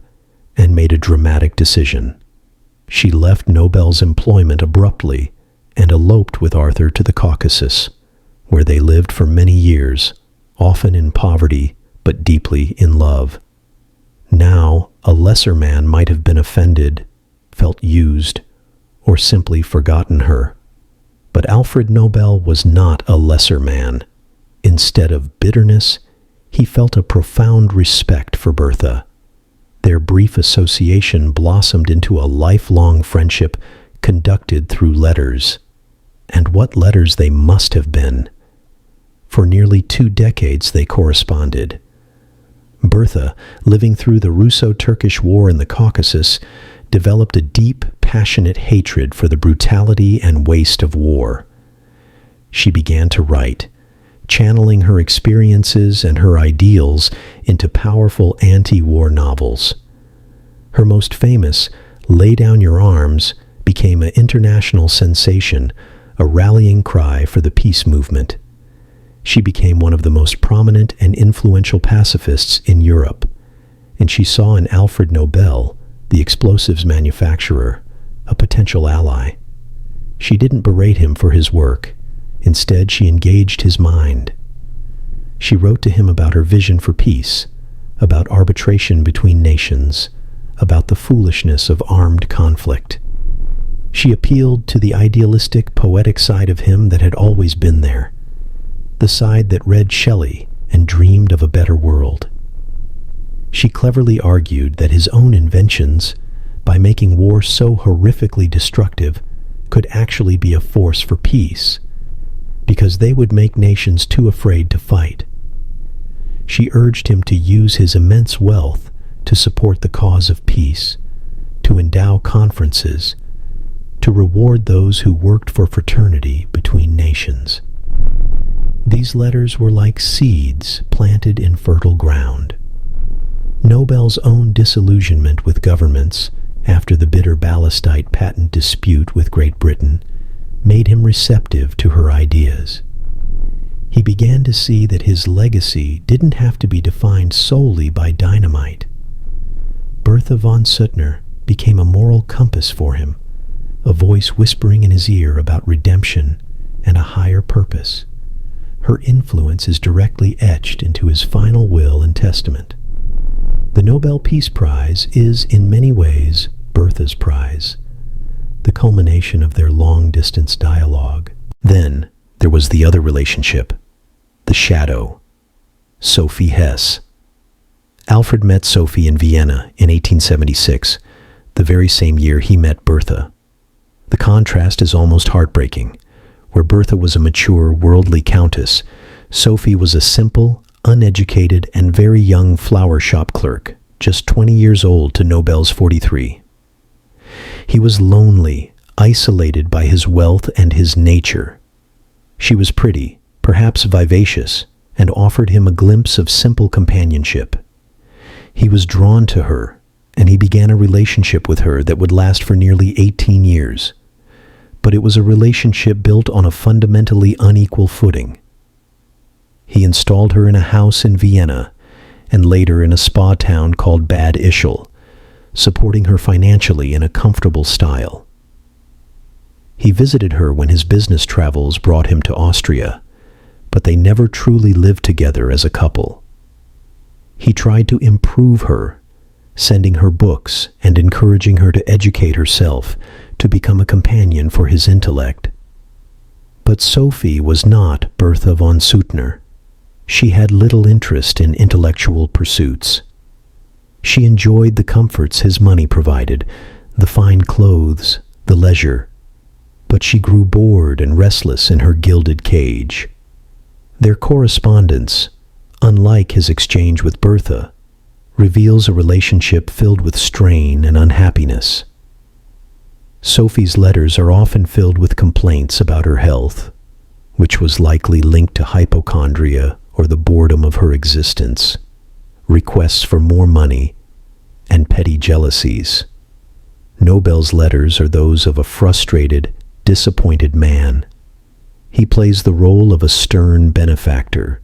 and made a dramatic decision. She left Nobel's employment abruptly and eloped with Arthur to the Caucasus, where they lived for many years, often in poverty but deeply in love. Now, a lesser man might have been offended, felt used, or simply forgotten her. But Alfred Nobel was not a lesser man. Instead of bitterness, he felt a profound respect for Bertha. Their brief association blossomed into a lifelong friendship conducted through letters. And what letters they must have been! For nearly 2 decades they corresponded. Bertha, living through the Russo-Turkish War in the Caucasus, developed a deep, passionate hatred for the brutality and waste of war. She began to write, channeling her experiences and her ideals into powerful anti-war novels. Her most famous, Lay Down Your Arms, became an international sensation, a rallying cry for the peace movement. She became one of the most prominent and influential pacifists in Europe, and she saw in Alfred Nobel, the explosives manufacturer, a potential ally. She didn't berate him for his work. Instead, she engaged his mind. She wrote to him about her vision for peace, about arbitration between nations, about the foolishness of armed conflict. She appealed to the idealistic, poetic side of him that had always been there, the side that read Shelley and dreamed of a better world. She cleverly argued that his own inventions, by making war so horrifically destructive, could actually be a force for peace, because they would make nations too afraid to fight. She urged him to use his immense wealth to support the cause of peace, to endow conferences, to reward those who worked for fraternity between nations. These letters were like seeds planted in fertile ground. Nobel's own disillusionment with governments after the bitter ballastite patent dispute with Great Britain made him receptive to her ideas. He began to see that his legacy didn't have to be defined solely by dynamite. Bertha von Suttner became a moral compass for him, a voice whispering in his ear about redemption and a higher purpose. Her influence is directly etched into his final will and testament. The Nobel Peace Prize is, in many ways, Bertha's prize, the culmination of their long-distance dialogue. Then there was the other relationship, the shadow, Sophie Hess. Alfred met Sophie in Vienna in 1876, the very same year he met Bertha. The contrast is almost heartbreaking. Where Bertha was a mature, worldly countess, Sophie was a simple, uneducated, and very young flower shop clerk, just 20 years old to Nobel's 43. He was lonely, isolated by his wealth and his nature. She was pretty, perhaps vivacious, and offered him a glimpse of simple companionship. He was drawn to her, and he began a relationship with her that would last for nearly 18 years. But it was a relationship built on a fundamentally unequal footing. He installed her in a house in Vienna, and later in a spa town called Bad Ischl, supporting her financially in a comfortable style. He visited her when his business travels brought him to Austria, but they never truly lived together as a couple. He tried to improve her, sending her books and encouraging her to educate herself to become a companion for his intellect. But Sophie was not Bertha von Suttner. She had little interest in intellectual pursuits. She enjoyed the comforts his money provided, the fine clothes, the leisure, but she grew bored and restless in her gilded cage. Their correspondence, unlike his exchange with Bertha, reveals a relationship filled with strain and unhappiness. Sophie's letters are often filled with complaints about her health, which was likely linked to hypochondria or the boredom of her existence, requests for more money, and petty jealousies. Nobel's letters are those of a frustrated, disappointed man. He plays the role of a stern benefactor,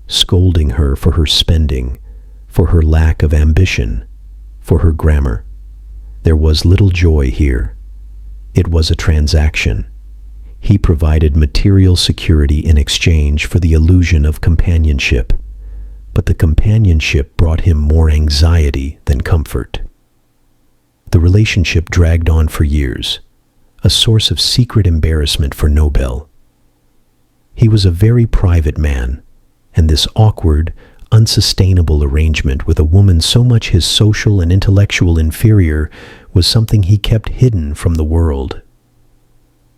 scolding her for her spending, for her lack of ambition, for her grammar. There was little joy here. It was a transaction. He provided material security in exchange for the illusion of companionship, but the companionship brought him more anxiety than comfort. The relationship dragged on for years, a source of secret embarrassment for Nobel. He was a very private man, and this awkward, unsustainable arrangement with a woman so much his social and intellectual inferior was something he kept hidden from the world.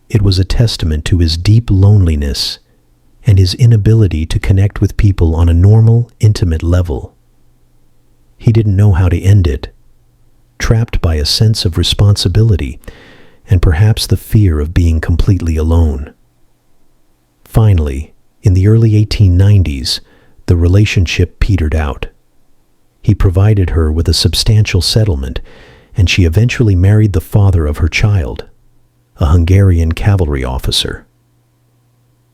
It was a testament to his deep loneliness and his inability to connect with people on a normal, intimate level. He didn't know how to end it, trapped by a sense of responsibility and perhaps the fear of being completely alone. Finally, in the early 1890s, the relationship petered out. He provided her with a substantial settlement, and she eventually married the father of her child, a Hungarian cavalry officer.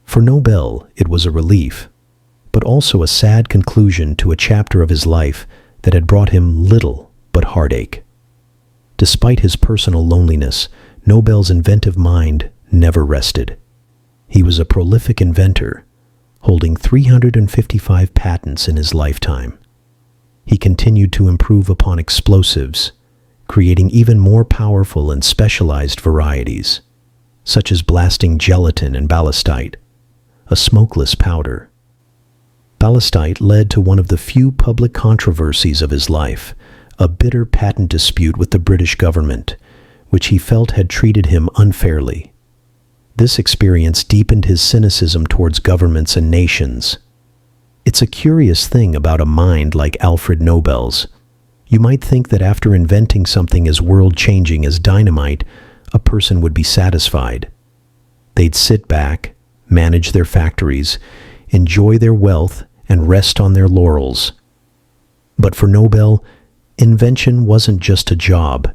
For Nobel, it was a relief, but also a sad conclusion to a chapter of his life that had brought him little but heartache. Despite his personal loneliness, Nobel's inventive mind never rested. He was a prolific inventor, holding 355 patents in his lifetime. He continued to improve upon explosives, creating even more powerful and specialized varieties, such as blasting gelatin and ballastite, a smokeless powder. Ballastite led to one of the few public controversies of his life, a bitter patent dispute with the British government, which he felt had treated him unfairly. This experience deepened his cynicism towards governments and nations. It's a curious thing about a mind like Alfred Nobel's. You might think that after inventing something as world-changing as dynamite, a person would be satisfied. They'd sit back, manage their factories, enjoy their wealth, and rest on their laurels. But for Nobel, invention wasn't just a job.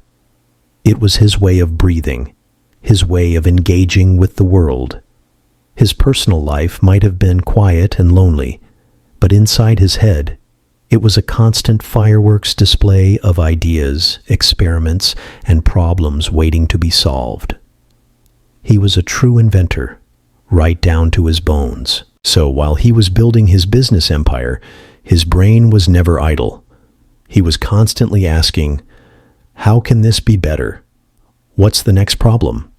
It was his way of breathing, his way of engaging with the world. His personal life might have been quiet and lonely, but inside his head, it was a constant fireworks display of ideas, experiments, and problems waiting to be solved. He was a true inventor, right down to his bones. So while he was building his business empire, his brain was never idle. He was constantly asking, how can this be better? What's the next problem?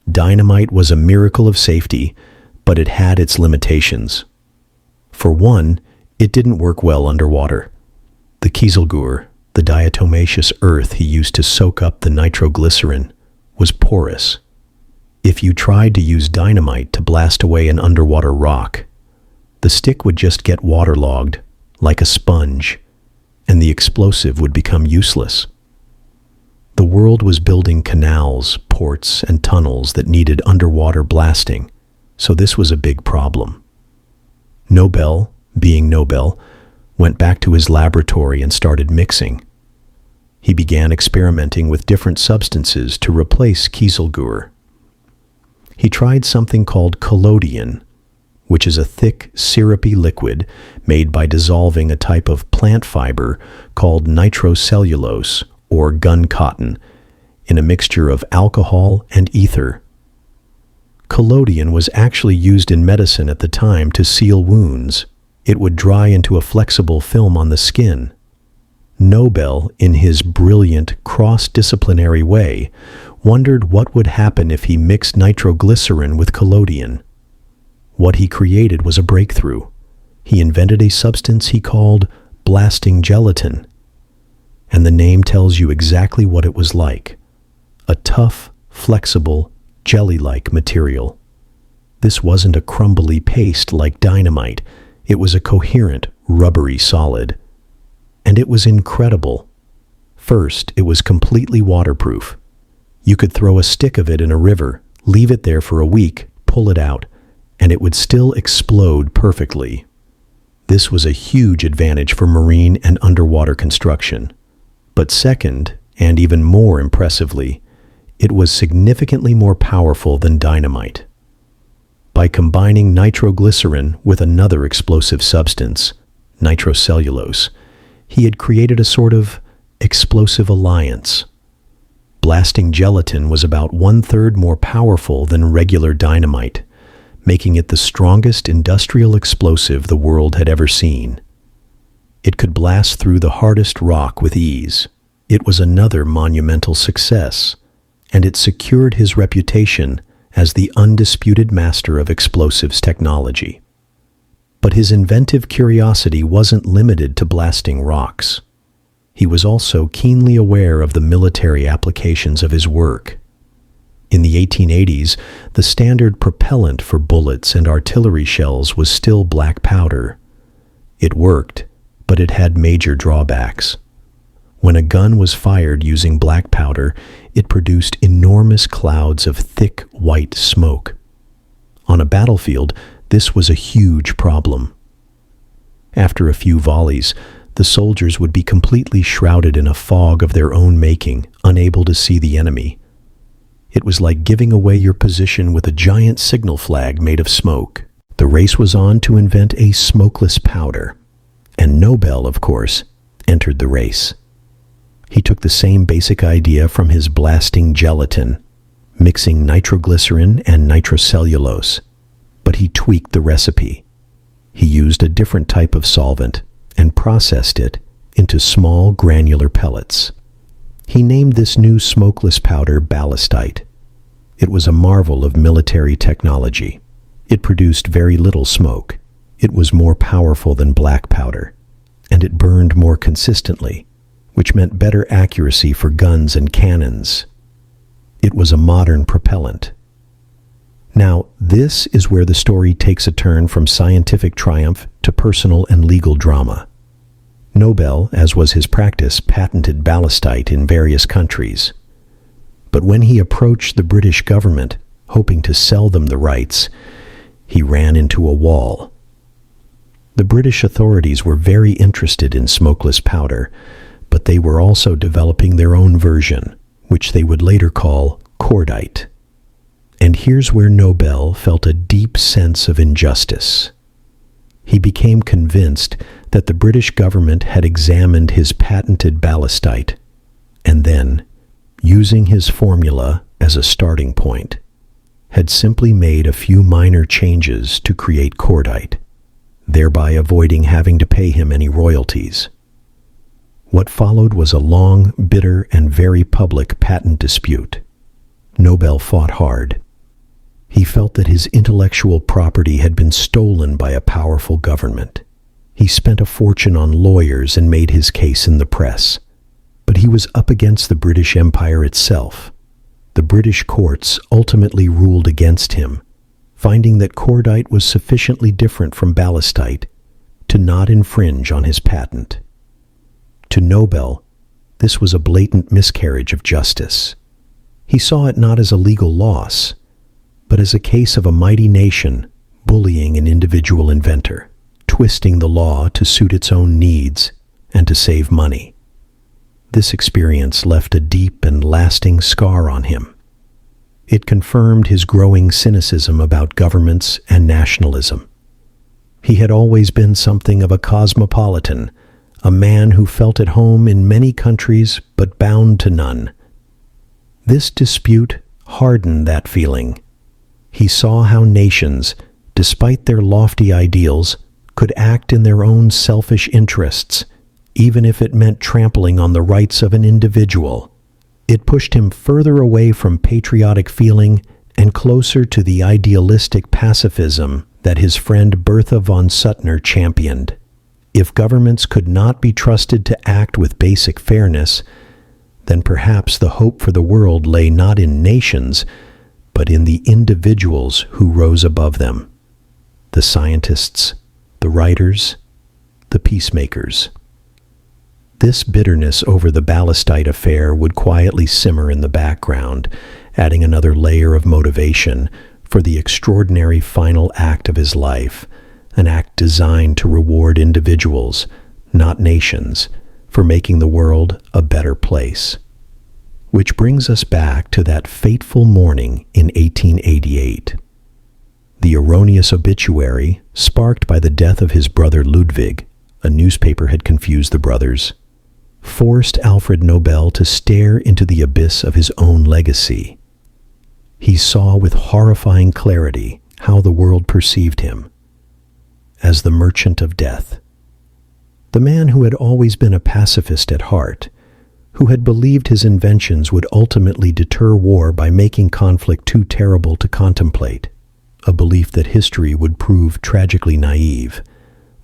Dynamite was a miracle of safety, but it had its limitations. For one, it didn't work well underwater. The kieselguhr, the diatomaceous earth he used to soak up the nitroglycerin, was porous. If you tried to use dynamite to blast away an underwater rock, the stick would just get waterlogged, like a sponge, and the explosive would become useless. The world was building canals, ports, and tunnels that needed underwater blasting, so this was a big problem. Nobel, being Nobel, went back to his laboratory and started mixing. He began experimenting with different substances to replace kieselguhr. He tried something called collodion, which is a thick, syrupy liquid made by dissolving a type of plant fiber called nitrocellulose, or gun cotton, in a mixture of alcohol and ether Collodion was actually used in medicine at the time to seal wounds. It would dry into a flexible film on the skin. Nobel, in his brilliant, cross-disciplinary way, wondered what would happen if he mixed nitroglycerin with collodion. What he created was a breakthrough. He invented a substance he called blasting gelatin. And the name tells you exactly what it was like. A tough, flexible, jelly-like material. This wasn't a crumbly paste like dynamite. It was a coherent, rubbery solid. And it was incredible. First, it was completely waterproof. You could throw a stick of it in a river, leave it there for a week, pull it out, and it would still explode perfectly. This was a huge advantage for marine and underwater construction. But second, and even more impressively, it was significantly more powerful than dynamite. By combining nitroglycerin with another explosive substance, nitrocellulose, he had created a sort of explosive alliance. Blasting gelatin was about 1/3 more powerful than regular dynamite, making it the strongest industrial explosive the world had ever seen. It could blast through the hardest rock with ease. It was another monumental success, and it secured his reputation as the undisputed master of explosives technology. But his inventive curiosity wasn't limited to blasting rocks. He was also keenly aware of the military applications of his work. In the 1880s, the standard propellant for bullets and artillery shells was still black powder. It worked, but it had major drawbacks. When a gun was fired using black powder, it produced enormous clouds of thick white smoke. On a battlefield, this was a huge problem. After a few volleys, the soldiers would be completely shrouded in a fog of their own making, unable to see the enemy. It was like giving away your position with a giant signal flag made of smoke. The race was on to invent a smokeless powder, and Nobel, of course, entered the race. He took the same basic idea from his blasting gelatin, mixing nitroglycerin and nitrocellulose, but he tweaked the recipe. He used a different type of solvent and processed it into small granular pellets. He named this new smokeless powder ballistite. It was a marvel of military technology. It produced very little smoke. It was more powerful than black powder, and it burned more consistently, which meant better accuracy for guns and cannons. It was a modern propellant. Now, this is where the story takes a turn from scientific triumph to personal and legal drama. Nobel, as was his practice, patented ballistite in various countries. But when he approached the British government, hoping to sell them the rights, he ran into a wall. The British authorities were very interested in smokeless powder, but they were also developing their own version, which they would later call cordite. And here's where Nobel felt a deep sense of injustice. He became convinced that the British government had examined his patented ballistite, and then, using his formula as a starting point, had simply made a few minor changes to create cordite, thereby avoiding having to pay him any royalties. What followed was a long, bitter, and very public patent dispute. Nobel fought hard. He felt that his intellectual property had been stolen by a powerful government. He spent a fortune on lawyers and made his case in the press. But he was up against the British Empire itself. The British courts ultimately ruled against him, finding that cordite was sufficiently different from ballistite to not infringe on his patent. To Nobel, this was a blatant miscarriage of justice. He saw it not as a legal loss, but as a case of a mighty nation bullying an individual inventor, twisting the law to suit its own needs and to save money. This experience left a deep and lasting scar on him. It confirmed his growing cynicism about governments and nationalism. He had always been something of a cosmopolitan, a man who felt at home in many countries but bound to none. This dispute hardened that feeling. He saw how nations, despite their lofty ideals, could act in their own selfish interests, even if it meant trampling on the rights of an individual. It pushed him further away from patriotic feeling and closer to the idealistic pacifism that his friend Bertha von Suttner championed. If governments could not be trusted to act with basic fairness, then perhaps the hope for the world lay not in nations, but in the individuals who rose above them. The scientists, the writers, the peacemakers. This bitterness over the Ballastite affair would quietly simmer in the background, adding another layer of motivation for the extraordinary final act of his life, an act designed to reward individuals, not nations, for making the world a better place. Which brings us back to that fateful morning in 1888. The erroneous obituary, sparked by the death of his brother Ludwig, a newspaper had confused the brothers, forced Alfred Nobel to stare into the abyss of his own legacy. He saw with horrifying clarity how the world perceived him, as the merchant of death. The man who had always been a pacifist at heart, who had believed his inventions would ultimately deter war by making conflict too terrible to contemplate, a belief that history would prove tragically naive,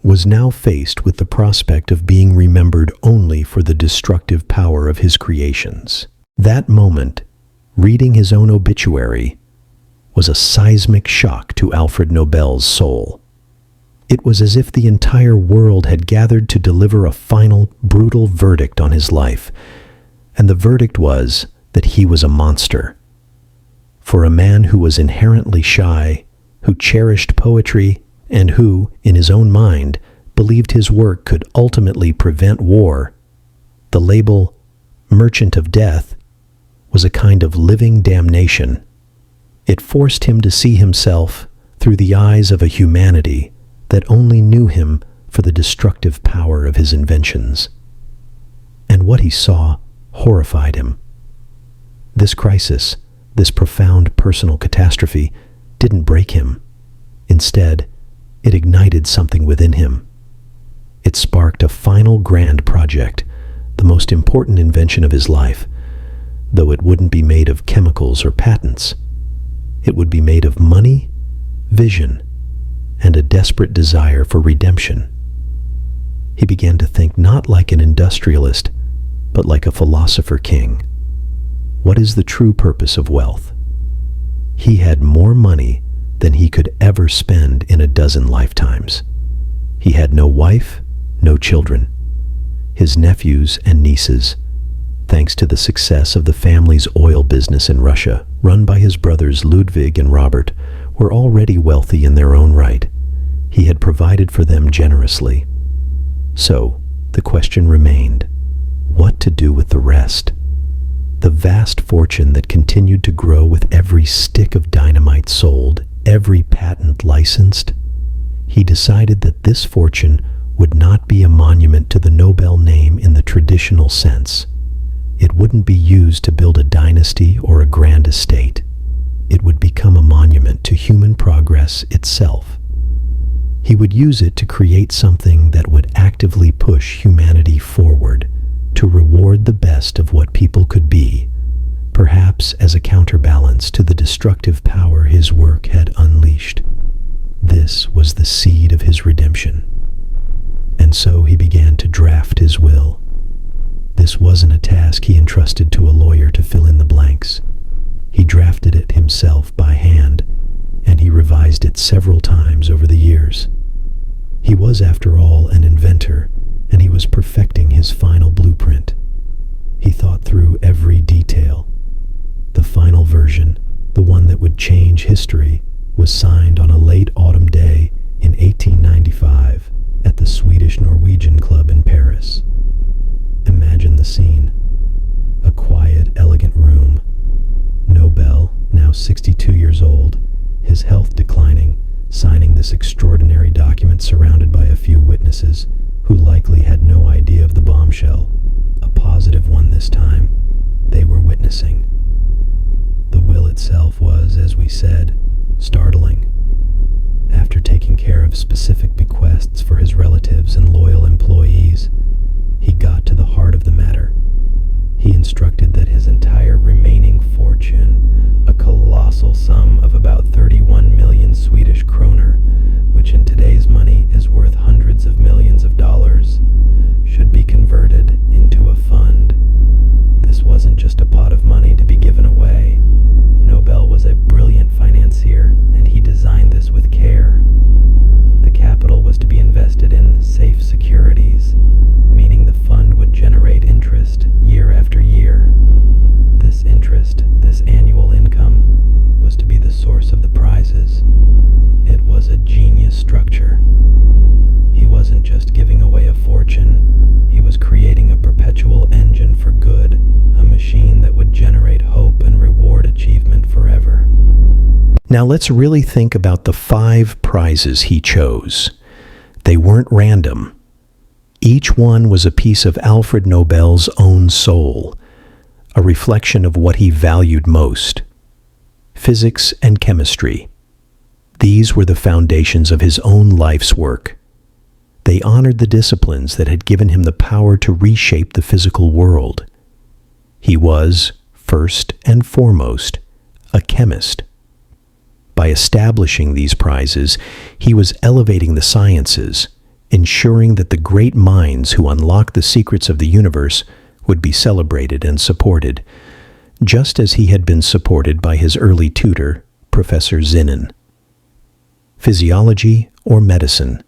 was now faced with the prospect of being remembered only for the destructive power of his creations. That moment, reading his own obituary, was a seismic shock to Alfred Nobel's soul. It was as if the entire world had gathered to deliver a final, brutal verdict on his life, and the verdict was that he was a monster. For a man who was inherently shy, who cherished poetry, and who, in his own mind, believed his work could ultimately prevent war, the label Merchant of Death was a kind of living damnation. It forced him to see himself through the eyes of a humanity that only knew him for the destructive power of his inventions. And what he saw horrified him. This crisis, this profound personal catastrophe, didn't break him. Instead, it ignited something within him. It sparked a final grand project, the most important invention of his life, though it wouldn't be made of chemicals or patents. It would be made of money, vision, and a desperate desire for redemption. He began to think not like an industrialist, but like a philosopher king. What is the true purpose of wealth? He had more money than he could ever spend in a dozen lifetimes. He had no wife, no children. His nephews and nieces, thanks to the success of the family's oil business in Russia, run by his brothers Ludwig and Robert, were already wealthy in their own right. He had provided for them generously. So, the question remained, what to do with the rest? The vast fortune that continued to grow with every stick of dynamite sold, every patent licensed. He decided that this fortune would not be a monument to the Nobel name in the traditional sense. It wouldn't be used to build a dynasty or a grand estate. It would become a monument to human progress itself. He would use it to create something that would actively push humanity forward, to reward the best of what people could be, perhaps as a counterbalance to the destructive power his work had unleashed. This was the seed of his redemption. And so he began to draft his will. This wasn't a task he entrusted to a lawyer to fill in the blanks. He drafted it himself by hand, and he revised it several times over the years. He was, after all, an inventor, and he was perfecting his final blueprint. He thought through every detail. The final version, the one that would change history, was signed on a late autumn day in 1895 at the Swedish-Norwegian Club in Paris. Imagine the scene. A quiet, elegant room. Nobel, now 62 years old, his health declining, signing this extraordinary document surrounded by a few witnesses who likely had no idea of the bombshell, a positive one this time, they were witnessing. The will itself was, as we said, startling. After taking care of specific bequests for his relatives and loyal employees, he got to the heart of the matter. He instructed that his entire remaining fortune, a colossal sum of about 31 million Swedish kroner, which in today's money is worth hundreds of millions of dollars, should be converted into a fund. This wasn't just a pot of money to be given away. Nobel was a brilliant financier, and he designed this with care. The capital was to be invested in safe securities, meaning the fund would generate interest year after year. This interest, this annual income, was to be the source of the prizes. It was a genius structure. He wasn't just giving away a fortune, he was creating a perpetual engine for good, a machine that would generate hope and reward achievement forever. Now let's really think about the 5 prizes he chose. They weren't random. Each one was a piece of Alfred Nobel's own soul, a reflection of what he valued most. Physics and chemistry. These were the foundations of his own life's work. They honored the disciplines that had given him the power to reshape the physical world. He was, first and foremost, a chemist. By establishing these prizes, he was elevating the sciences, ensuring that the great minds who unlocked the secrets of the universe would be celebrated and supported, just as he had been supported by his early tutor, Professor Zinnin. Physiology or medicine.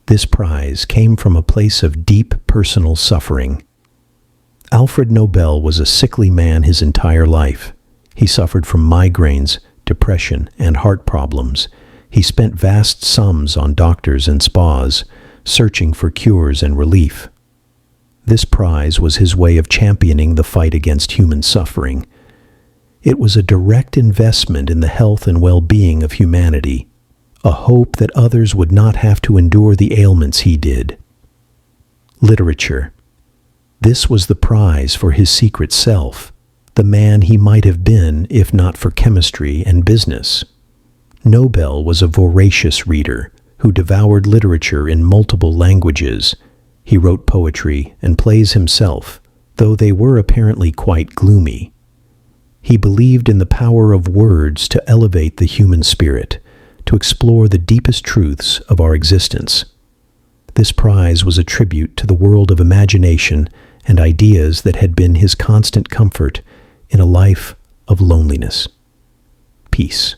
This prize came from a place of deep personal suffering. Alfred Nobel was a sickly man his entire life. He suffered from migraines, depression, and heart problems. He spent vast sums on doctors and spas, searching for cures and relief. This prize was his way of championing the fight against human suffering. It was a direct investment in the health and well-being of humanity, a hope that others would not have to endure the ailments he did. Literature. This was the prize for his secret self, the man he might have been if not for chemistry and business. Nobel was a voracious reader who devoured literature in multiple languages. He wrote poetry and plays himself, though they were apparently quite gloomy. He believed in the power of words to elevate the human spirit, to explore the deepest truths of our existence. This prize was a tribute to the world of imagination and ideas that had been his constant comfort in a life of loneliness. Peace.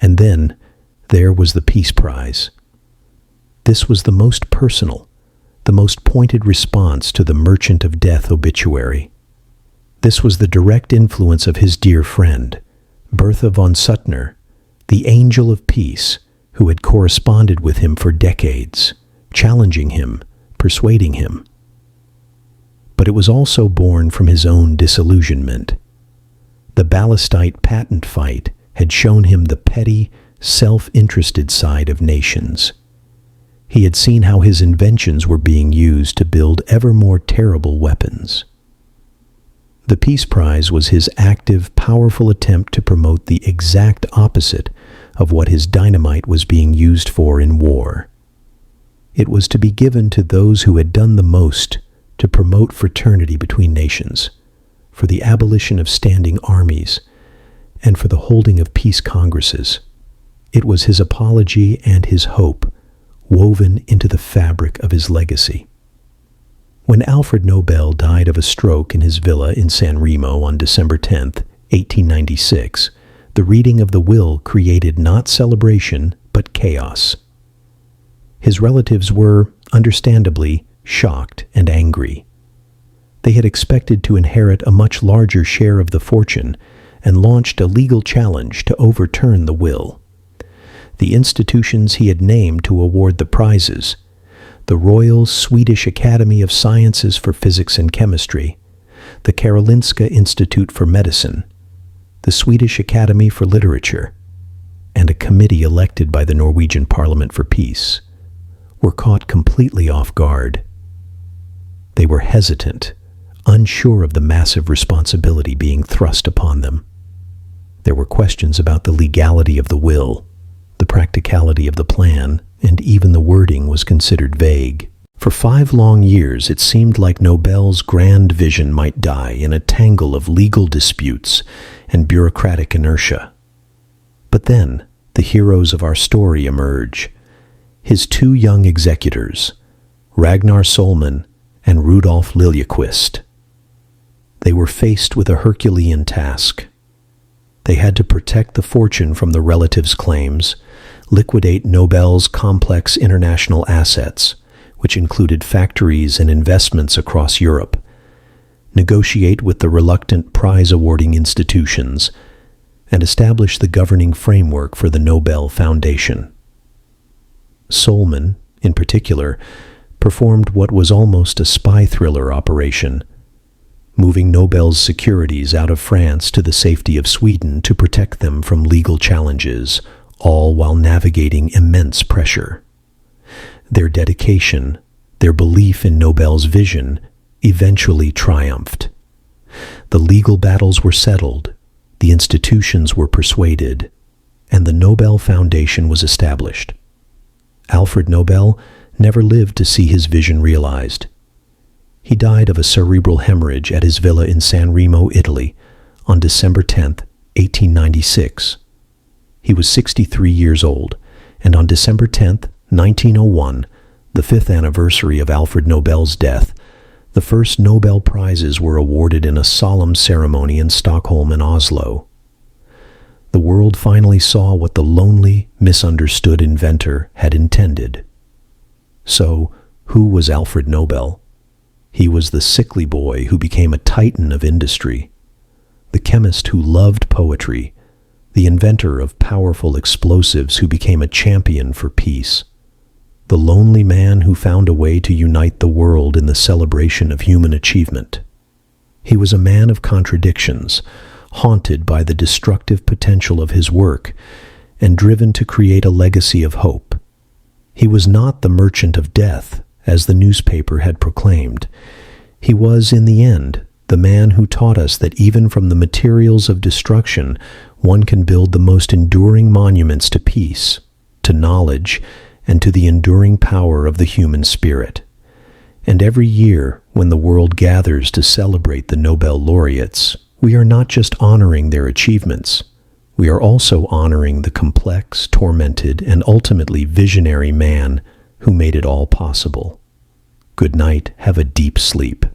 And then there was the Peace Prize. This was the most personal, the most pointed response to the Merchant of Death obituary. This was the direct influence of his dear friend, Bertha von Suttner, the Angel of Peace, who had corresponded with him for decades, challenging him, persuading him. But it was also born from his own disillusionment. The ballistite patent fight had shown him the petty, self-interested side of nations. He had seen how his inventions were being used to build ever more terrible weapons. The Peace Prize was his active, powerful attempt to promote the exact opposite of what his dynamite was being used for in war. It was to be given to those who had done the most to promote fraternity between nations, for the abolition of standing armies, and for the holding of peace congresses. It was his apology and his hope, woven into the fabric of his legacy. When Alfred Nobel died of a stroke in his villa in San Remo on December 10, 1896, the reading of the will created not celebration, but chaos. His relatives were, understandably, shocked and angry. They had expected to inherit a much larger share of the fortune and launched a legal challenge to overturn the will. The institutions he had named to award the prizes, the Royal Swedish Academy of Sciences for Physics and Chemistry, the Karolinska Institute for Medicine, the Swedish Academy for Literature, and a committee elected by the Norwegian Parliament for Peace, were caught completely off guard. They were hesitant, unsure of the massive responsibility being thrust upon them. There were questions about the legality of the will, the practicality of the plan, and even the wording was considered vague. For 5 long years, it seemed like Nobel's grand vision might die in a tangle of legal disputes and bureaucratic inertia. But then, the heroes of our story emerge. His 2 young executors, Ragnar Solman and Rudolf Liljequist. They were faced with a Herculean task. They had to protect the fortune from the relatives' claims, liquidate Nobel's complex international assets, which included factories and investments across Europe, negotiate with the reluctant prize-awarding institutions, and establish the governing framework for the Nobel Foundation. Solman, in particular, performed what was almost a spy thriller operation, moving Nobel's securities out of France to the safety of Sweden to protect them from legal challenges, all while navigating immense pressure. Their dedication, their belief in Nobel's vision, eventually triumphed. The legal battles were settled, the institutions were persuaded, and the Nobel Foundation was established. Alfred Nobel never lived to see his vision realized. He died of a cerebral hemorrhage at his villa in San Remo, Italy, on December 10, 1896. He was 63 years old, and on December 10, 1901, the 5th anniversary of Alfred Nobel's death, the first Nobel Prizes were awarded in a solemn ceremony in Stockholm and Oslo. The world finally saw what the lonely, misunderstood inventor had intended. So, who was Alfred Nobel? He was the sickly boy who became a titan of industry, the chemist who loved poetry, the inventor of powerful explosives who became a champion for peace, the lonely man who found a way to unite the world in the celebration of human achievement. He was a man of contradictions, haunted by the destructive potential of his work, and driven to create a legacy of hope. He was not the merchant of death, as the newspaper had proclaimed. He was, in the end, the man who taught us that even from the materials of destruction, one can build the most enduring monuments to peace, to knowledge, and to the enduring power of the human spirit. And every year, when the world gathers to celebrate the Nobel laureates, we are not just honoring their achievements, we are also honoring the complex, tormented, and ultimately visionary man who made it all possible. Good night, have a deep sleep.